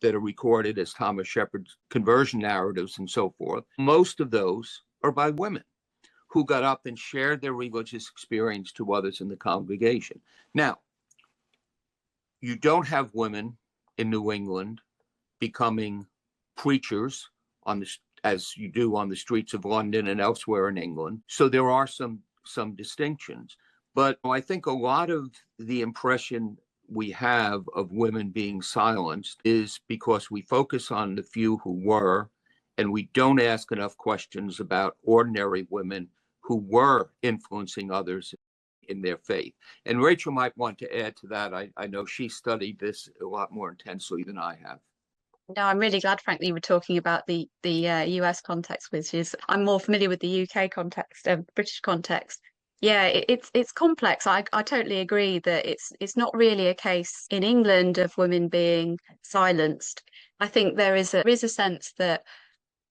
that are recorded as Thomas Shepard's conversion narratives and so forth, most of those are by women who got up and shared their religious experience to others in the congregation. Now, you don't have women in New England becoming preachers as you do on the streets of London and elsewhere in England. So there are some distinctions. But I think a lot of the impression we have of women being silenced is because we focus on the few who were, and we don't ask enough questions about ordinary women who were influencing others in their faith. And Rachel might want to add to that. I know she studied this a lot more intensely than I have. No, I'm really glad, frankly, we're talking about the US context, which is I'm more familiar with the UK context, British context. Yeah, it's complex. I totally agree that it's not really a case in England of women being silenced. I think there is a sense that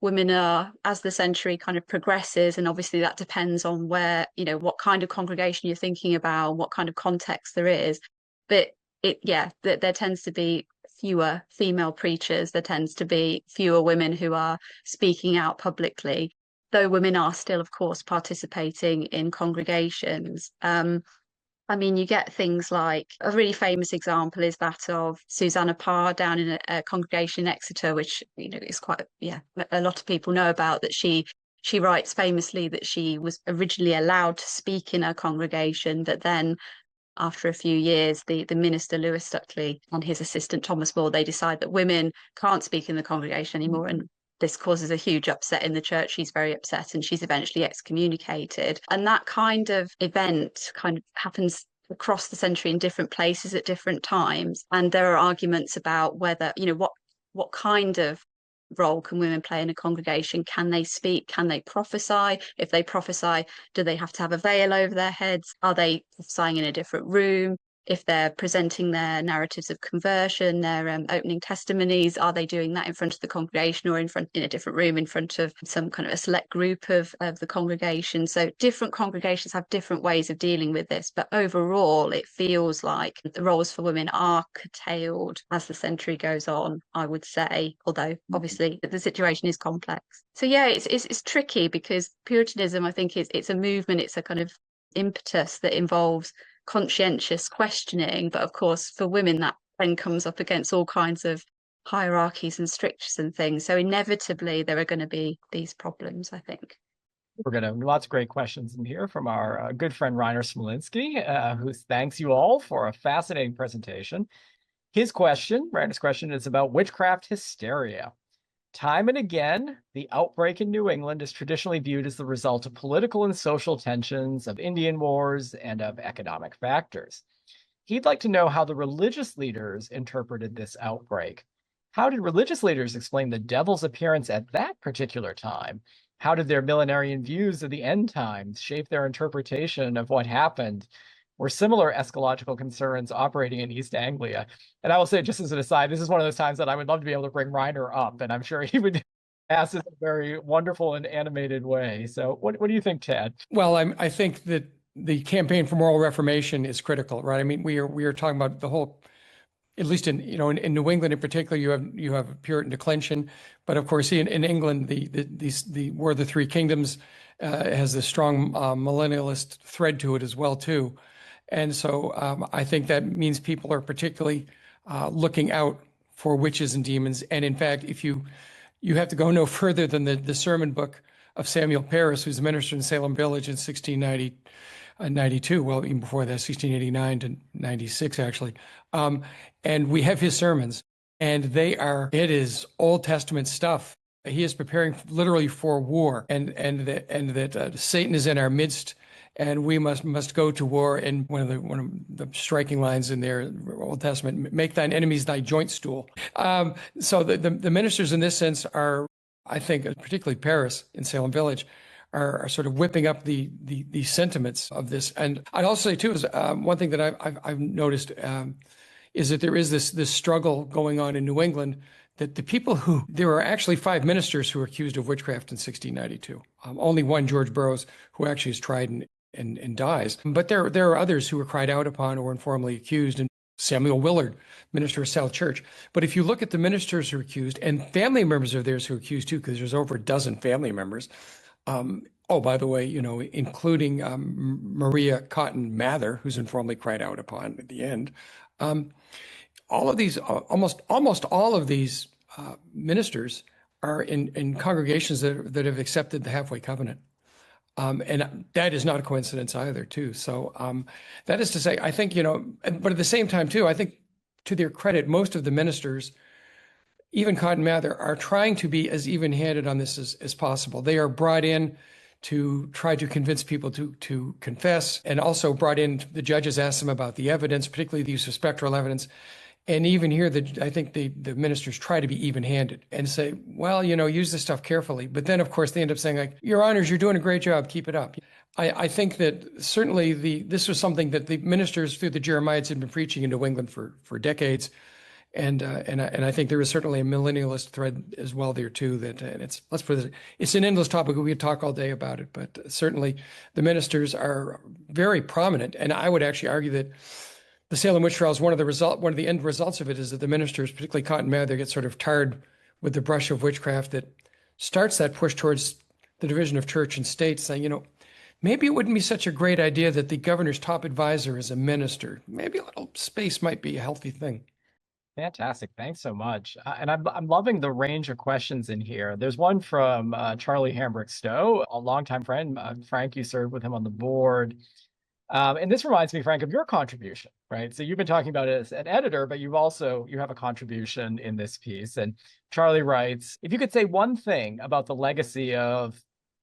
women are, as the century kind of progresses, and obviously that depends on where, what kind of congregation you're thinking about, what kind of context there is. But there tends to be fewer female preachers. There tends to be fewer women who are speaking out publicly, though women are still, of course, participating in congregations. You get things like a really famous example is that of Susanna Parr down in a congregation in Exeter, which is quite a lot of people know about. That she writes famously that she was originally allowed to speak in her congregation, but then after a few years, the minister Lewis Stuckley and his assistant Thomas Moore, they decide that women can't speak in the congregation anymore, and this causes a huge upset in the church. She's very upset and she's eventually excommunicated. And that kind of event kind of happens across the century in different places at different times. And there are arguments about whether, what kind of role can women play in a congregation? Can they speak? Can they prophesy? If they prophesy, do they have to have a veil over their heads? Are they prophesying in a different room? If they're presenting their narratives of conversion, their opening testimonies, are they doing that in front of the congregation or in a different room in front of some kind of a select group of the congregation? So different congregations have different ways of dealing with this. But overall, it feels like the roles for women are curtailed as the century goes on, I would say, although obviously the situation is complex. So yeah, it's tricky because Puritanism, I think, it's a movement, it's a kind of impetus that involves conscientious questioning, but of course for women that then comes up against all kinds of hierarchies and strictures and things, so inevitably there are going to be these problems. I think we're going to have lots of great questions in here from our good friend Reiner Smolinski, who thanks you all for a fascinating presentation. Reiner's question is about witchcraft hysteria. Time and again, the outbreak in New England is traditionally viewed as the result of political and social tensions, of Indian wars, and of economic factors. He'd like to know how the religious leaders interpreted this outbreak. How did religious leaders explain the devil's appearance at that particular time? How did their millenarian views of the end times shape their interpretation of what happened? Were similar eschatological concerns operating in East Anglia? And I will say, just as an aside, this is one of those times that I would love to be able to bring Reiner up, and I'm sure he would ask this in a very wonderful and animated way. So what do you think, Ted? Well, I think that the campaign for moral reformation is critical, right? I mean, we are talking about the whole, at least in New England in particular, you have Puritan declension, but of course in England the War of the Three Kingdoms has this strong millennialist thread to it as well too. And so I think that means people are particularly looking out for witches and demons. And in fact, if you have to go no further than the sermon book of Samuel Parris, who's a minister in Salem Village in 1692, well, even before that, 1689 to 96, actually. And we have his sermons, and it is Old Testament stuff. He is preparing literally for war, and that Satan is in our midst, and we must go to war. And one of the striking lines in there, Old Testament, make thine enemies thy joint stool. So the ministers in this sense are, I think, particularly Paris in Salem Village, are sort of whipping up the sentiments of this. And I'd also say too is one thing that I've noticed is that there is this struggle going on in New England, that the people there are actually 5 ministers who were accused of witchcraft in 1692. Only one, George Burroughs, who actually is tried and dies. But there are others who were cried out upon or informally accused, and Samuel Willard, minister of South Church. But if you look at the ministers who are accused, and family members of theirs who are accused too, because there's over a dozen family members. By the way, including Maria Cotton Mather, who's informally cried out upon at the end. All of these, almost all of these ministers are in congregations that have accepted the halfway covenant. And that is not a coincidence either, too. So that is to say, I think, but at the same time, too, I think to their credit, most of the ministers, even Cotton Mather, are trying to be as even-handed on this as possible. They are brought in to try to convince people to confess, and also brought in, the judges ask them about the evidence, particularly the use of spectral evidence. And even here, I think the ministers try to be even-handed and say, well, use this stuff carefully. But then, of course, they end up saying, like, Your Honors, you're doing a great job. Keep it up. I think that certainly this was something that the ministers through the Jeremiads had been preaching in New England for decades. And I think there is certainly a millennialist thread as well there, too, that let's put it, it's an endless topic. We could talk all day about it. But certainly the ministers are very prominent. And I would actually argue that the Salem witch trials, one of the end results of it is that the ministers, particularly Cotton Mather, get sort of tarred with the brush of witchcraft that starts that push towards the division of church and state, saying, maybe it wouldn't be such a great idea that the governor's top advisor is a minister. Maybe a little space might be a healthy thing. Fantastic. Thanks so much. And I'm loving the range of questions in here. There's one from Charlie Hambrick Stowe, a longtime friend. Frank, you served with him on the board. And this reminds me, Frank, of your contribution, right? So you've been talking about it as an editor, but you have a contribution in this piece. And Charlie writes, if you could say one thing about the legacy of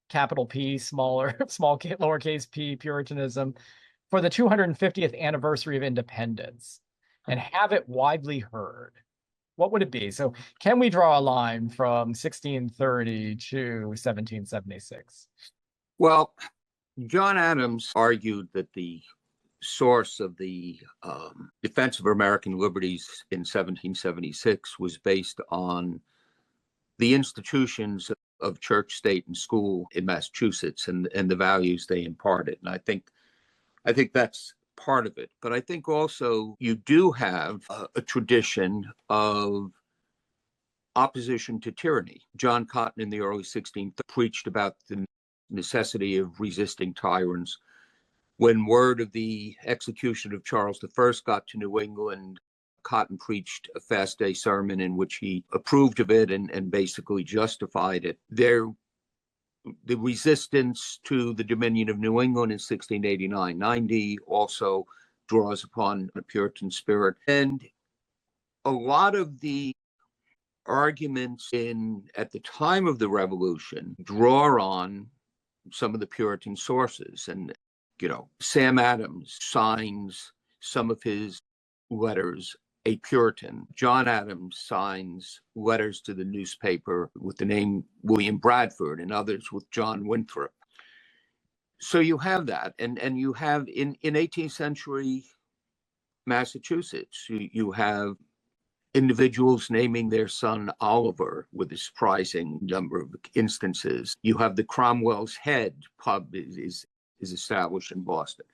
capital P, lowercase p, Puritanism for the 250th anniversary of independence and have it widely heard, what would it be? So can we draw a line from 1630 to 1776? Well, John Adams argued that the source of the Defense of American Liberties in 1776 was based on the institutions of church, state, and school in Massachusetts and the values they imparted. And I think that's part of it. But I think also you do have a tradition of opposition to tyranny. John Cotton in the early 16th preached about the necessity of resisting tyrants. When word of the execution of Charles I got to New England, Cotton preached a fast day sermon in which he approved of it and basically justified it. The resistance to the Dominion of New England in 1689-90 also draws upon a Puritan spirit. And a lot of the arguments at the time of the Revolution draw on some of the Puritan sources. And, Sam Adams signs some of his letters a Puritan. John Adams signs letters to the newspaper with the name William Bradford, and others with John Winthrop. So you have that. And you have in 18th century Massachusetts, you have individuals naming their son Oliver with a surprising number of instances. You have the Cromwell's Head pub is established in Boston.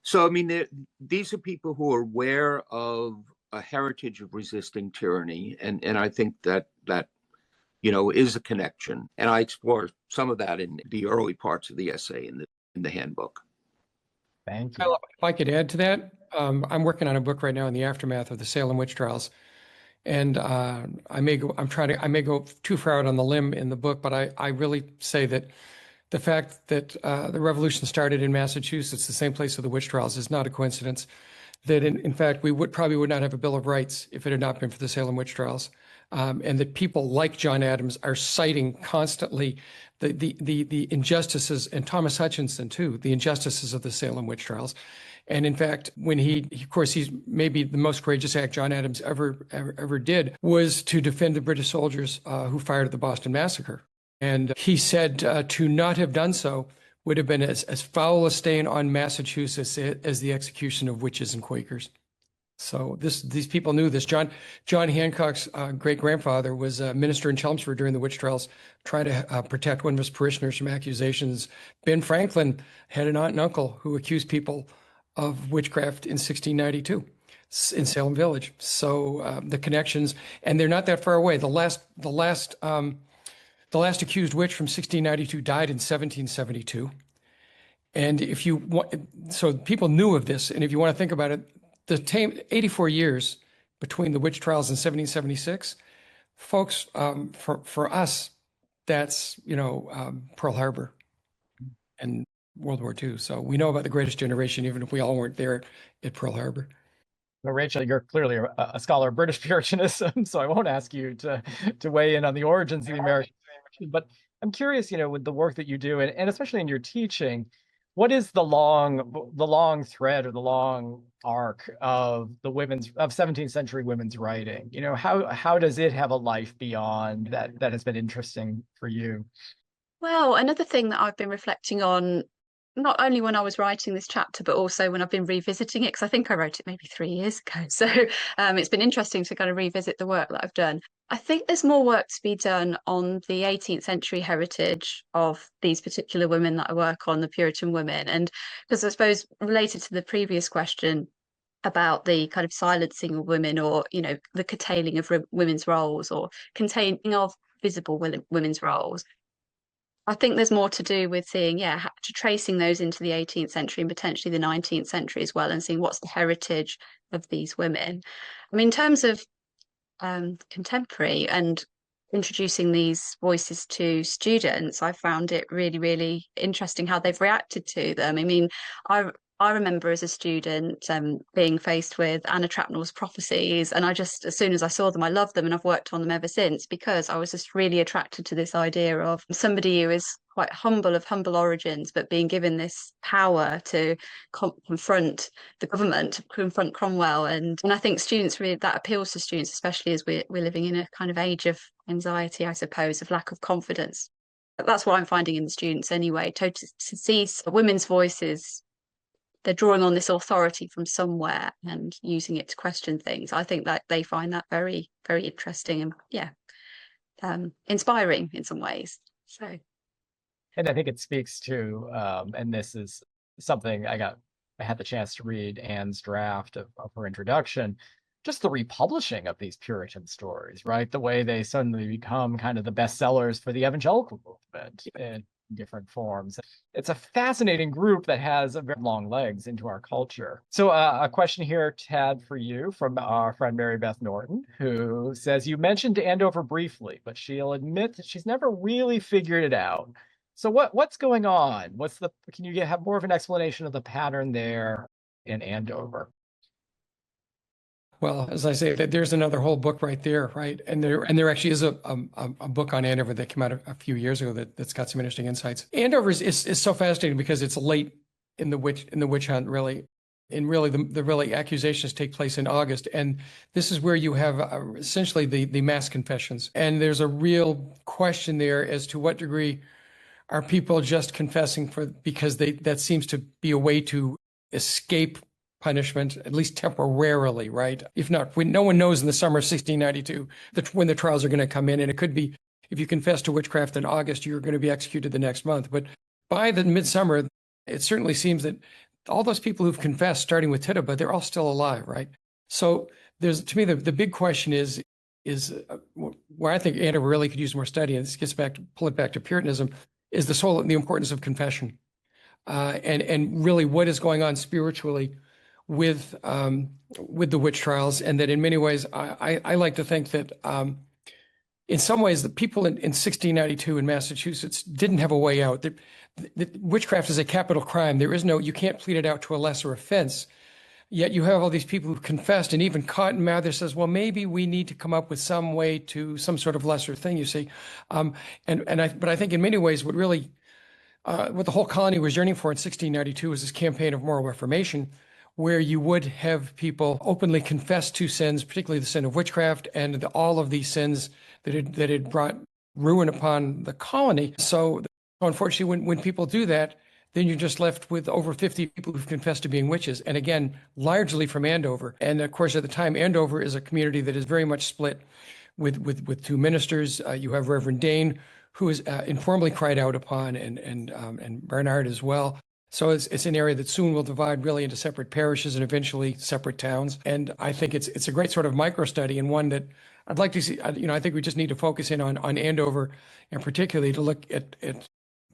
So, I mean, these are people who are aware of a heritage of resisting tyranny. And I think that is a connection. And I explore some of that in the early parts of the essay in the handbook. Thank you. If I could add to that, I'm working on a book right now in the aftermath of the Salem witch trials. And I may go too far out on the limb in the book, but I really say that the fact that the revolution started in Massachusetts, the same place of the witch trials, is not a coincidence. That in fact, we probably would not have a Bill of Rights if it had not been for the Salem witch trials. And that people like John Adams are citing constantly the injustices, and Thomas Hutchinson too, the injustices of the Salem witch trials. And in fact, when of course, he's maybe the most courageous act John Adams ever did was to defend the British soldiers who fired at the Boston Massacre. And he said to not have done so would have been as foul a stain on Massachusetts as the execution of witches and Quakers. So these people knew this. John Hancock's great-grandfather was a minister in Chelmsford during the witch trials, trying to protect one of his parishioners from accusations. Ben Franklin had an aunt and uncle who accused people of witchcraft in 1692 in Salem Village. So the connections, and they're not that far away. The last accused witch from 1692 died in 1772. And if you want, so people knew of this, and if you want to think about it, the 84 years between the witch trials in 1776, folks, for us, that's, Pearl Harbor and World War II. So we know about the Greatest Generation, even if we all weren't there at Pearl Harbor. Well, Rachel, you're clearly a scholar of British Puritanism, so I won't ask you to weigh in on the origins of the American Revolution. But I'm curious, with the work that you do, and especially in your teaching, what is the long thread or the long arc of 17th century women's writing? How does it have a life beyond that has been interesting for you? Well, another thing that I've been reflecting on, not only when I was writing this chapter, but also when I've been revisiting it, because I think I wrote it maybe 3 years ago. So it's been interesting to kind of revisit the work that I've done. I think there's more work to be done on the 18th century heritage of these particular women that I work on, the Puritan women. And because I suppose related to the previous question about the kind of silencing of women, or, the curtailing of women's roles, or containing of visible women's roles, I think there's more to do with seeing, tracing those into the 18th century and potentially the 19th century as well, and seeing what's the heritage of these women. I mean, in terms of contemporary and introducing these voices to students, I found it really, really interesting how they've reacted to them. I mean, I remember as a student being faced with Anna Trapnell's prophecies, and as soon as I saw them, I loved them, and I've worked on them ever since, because I was just really attracted to this idea of somebody who is quite humble, of humble origins, but being given this power to confront the government, to confront Cromwell. And I think that appeals to students, especially as we're living in a kind of age of anxiety, I suppose, of lack of confidence. But that's what I'm finding in the students anyway, to see women's voices. They're drawing on this authority from somewhere and using it to question things. I think that they find that very, very interesting and inspiring in some ways. So, and I think it speaks to, and this is something I had the chance to read Anne's draft of her introduction, just the republishing of these Puritan stories, right? The way they suddenly become kind of the bestsellers for the evangelical movement in different forms. It's a fascinating group that has a very long legs into our culture. So a question here, Tad, for you from our friend Mary Beth Norton, who says, you mentioned Andover briefly, but she'll admit that she's never really figured it out. So what's going on? Can you have more of an explanation of the pattern there in Andover? Well, as I say, there's another whole book right there, right? And there actually is a book on Andover that came out a few years ago that's got some interesting insights. Andover is so fascinating because it's late in the witch hunt, really. And really, the accusations take place in August, and this is where you have essentially the mass confessions. And there's a real question there as to what degree are people just confessing because that seems to be a way to escape punishment, at least temporarily, right? If not, no one knows in the summer of 1692 when the trials are going to come in. And it could be, if you confess to witchcraft in August, you're going to be executed the next month. But by the midsummer, it certainly seems that all those people who've confessed, starting with Tituba, they're all still alive, right? So to me, the big question is where I think Andover really could use more study, and this pull it back to Puritanism, is the importance of confession. And really what is going on spiritually with the witch trials, and that in many ways, I like to think that in some ways the people in 1692 in Massachusetts didn't have a way out. The witchcraft is a capital crime. You can't plead it out to a lesser offense. Yet you have all these people who confessed, and even Cotton Mather says, well, maybe we need to come up with some way to some sort of lesser thing, you see. But I think in many ways what the whole colony was yearning for in 1692 was this campaign of moral reformation. where you would have people openly confess to sins, particularly the sin of witchcraft and all of these sins that had brought ruin upon the colony. So unfortunately, when people do that, then you're just left with over 50 people who've confessed to being witches. And again, largely from Andover. And of course, at the time, Andover is a community that is very much split with two ministers. You have Reverend Dane, who is informally cried out upon, and Bernard as well. So it's an area that soon will divide really into separate parishes and eventually separate towns. And I think it's a great sort of micro study, and one that I'd like to see. I think we just need to focus in on Andover, and particularly to look at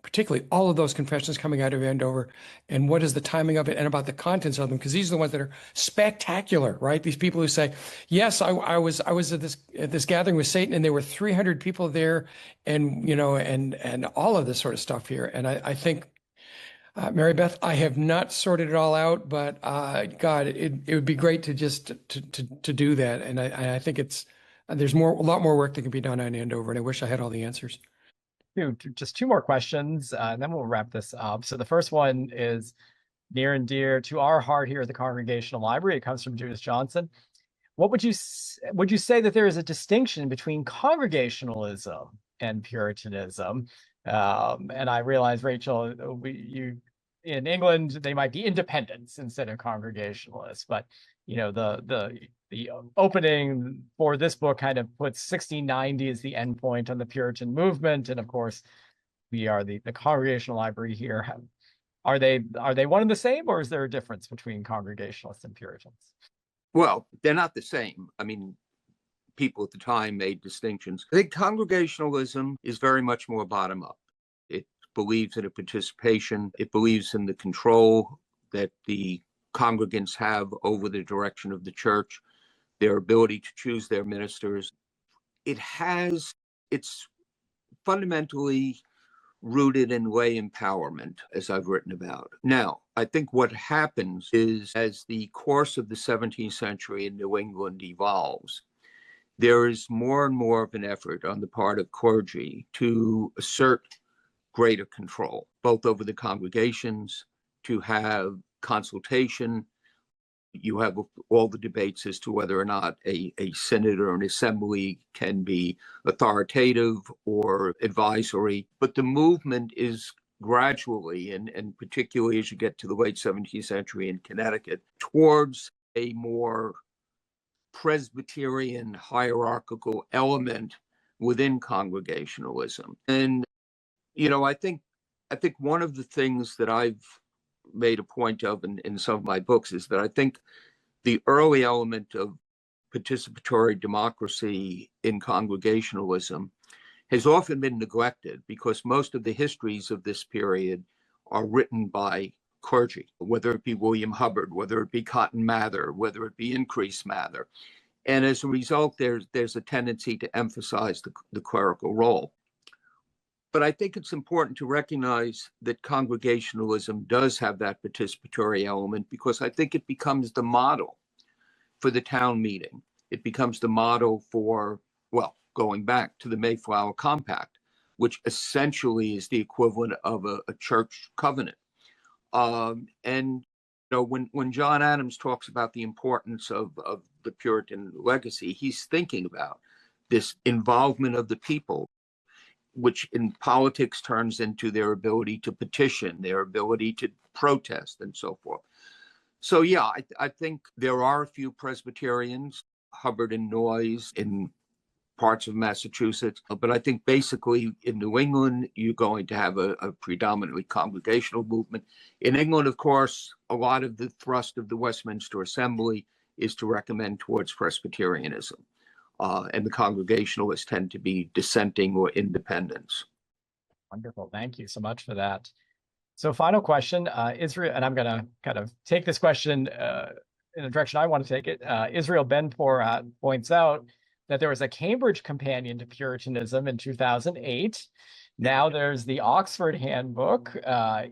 particularly all of those confessions coming out of Andover, and what is the timing of it, and about the contents of them, because these are the ones that are spectacular, right? These people who say, yes, I was at this gathering with Satan, and there were 300 people there, and and all of this sort of stuff here. And I think, Mary Beth, I have not sorted it all out, but God, it would be great to just to do that. And I think there's a lot more work that can be done on Andover, and I wish I had all the answers. Just two more questions, and then we'll wrap this up. So the first one is near and dear to our heart here at the Congregational Library. It comes from Judith Johnson. What would you say that there is a distinction between Congregationalism and Puritanism? And I realize, Rachel, you in England, they might be independents instead of Congregationalists, but the opening for this book kind of puts 1690 as the endpoint on the Puritan movement, and of course, we are the Congregational Library here. Are they one and the same, or is there a difference between Congregationalists and Puritans? Well, they're not the same. I mean, people at the time made distinctions. I think Congregationalism is very much more bottom up. It believes in a participation. It believes in the control that the congregants have over the direction of the church, their ability to choose their ministers. It's fundamentally rooted in lay empowerment, as I've written about. Now, I think what happens is, as the course of the 17th century in New England evolves, there is more and more of an effort on the part of clergy to assert greater control, both over the congregations, to have consultation. You have all the debates as to whether or not a synod or an assembly can be authoritative or advisory. But the movement is gradually, and particularly as you get to the late 17th century in Connecticut, towards a more Presbyterian hierarchical element within Congregationalism. And, I think one of the things that I've made a point of in some of my books is that I think the early element of participatory democracy in Congregationalism has often been neglected, because most of the histories of this period are written by clergy, whether it be William Hubbard, whether it be Cotton Mather, whether it be Increase Mather. And as a result, there's a tendency to emphasize the clerical role. But I think it's important to recognize that Congregationalism does have that participatory element, because I think it becomes the model for the town meeting. It becomes the model for, well, going back to the Mayflower Compact, which essentially is the equivalent of a church covenant. And when John Adams talks about the importance of the Puritan legacy, he's thinking about this involvement of the people, which in politics turns into their ability to petition, their ability to protest, and so forth. So yeah, I think there are a few Presbyterians, Hubbard and Noyes, in parts of Massachusetts, but I think basically in New England, you're going to have a predominantly congregational movement. In England, of course, a lot of the thrust of the Westminster Assembly is to recommend towards Presbyterianism. And the Congregationalists tend to be dissenting or independents. Wonderful. Thank you so much for that. So final question, Israel, and I'm going to kind of take this question in the direction I want to take it. Israel Benpour points out that there was a Cambridge companion to Puritanism in 2008. Now there's the Oxford Handbook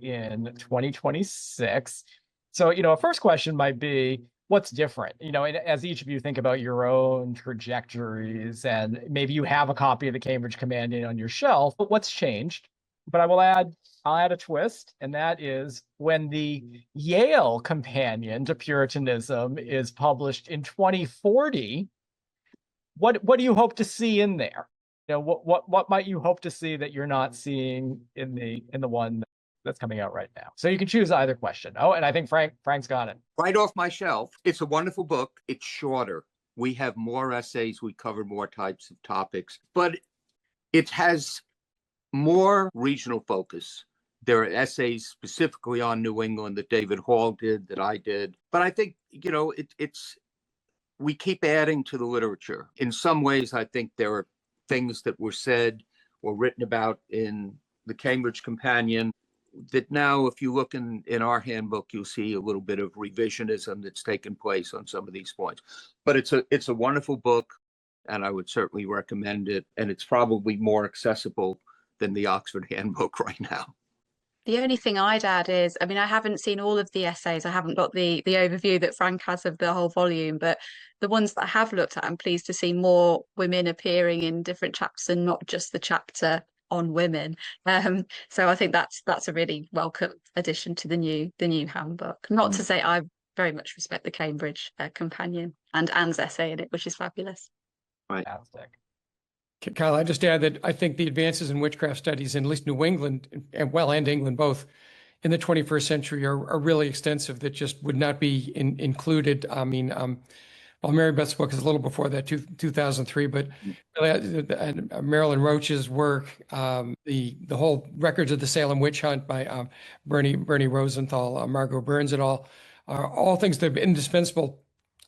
in 2026. So, a first question might be, what's different? And as each of you think about your own trajectories, and maybe you have a copy of the Cambridge Companion on your shelf, but what's changed? But I will add, I'll add a twist, and that is when the Yale companion to Puritanism is published in 2040. What do you hope to see in there? You know, what might you hope to see that you're not seeing in the one that's coming out right now? So you can choose either question. Oh, and I think Frank's got it. Right off my shelf. It's a wonderful book. It's shorter. We have more essays. We cover more types of topics, but it has more regional focus. There are essays specifically on New England that David Hall did, that I did. But I think, you know, we keep adding to the literature. In some ways, I think there are things that were said or written about in the Cambridge Companion that now, if you look in our handbook, you'll see a little bit of revisionism that's taken place on some of these points. But it's a wonderful book, and I would certainly recommend it. And it's probably more accessible than the Oxford Handbook right now. The only thing I'd add is, I mean, I haven't seen all of the essays. I haven't got the overview that Frank has of the whole volume, but the ones that I have looked at, I'm pleased to see more women appearing in different chapters and not just the chapter on women. So I think that's a really welcome addition to the new handbook. Not to say I very much respect the Cambridge Companion and Anne's essay in it, which is fabulous. Right. Fantastic. Kyle, I just add that I think the advances in witchcraft studies in at least New England and England both in the 21st century are really extensive that just would not be included. I mean, well, Mary Beth's book is a little before that, 2003, but really, Marilyn Roach's work, the whole records of the Salem witch hunt by Bernie Rosenthal, Margot Burns et al. Are all things that are indispensable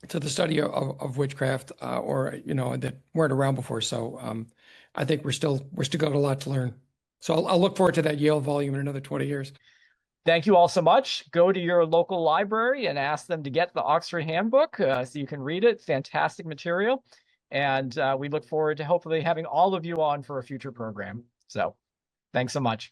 to the study of witchcraft, or that weren't around before. So I think we're still got a lot to learn. So I'll look forward to that Yale volume in another 20 years. Thank you all so much. Go to your local library and ask them to get the Oxford Handbook so you can read it. Fantastic material. And we look forward to hopefully having all of you on for a future program. So thanks so much.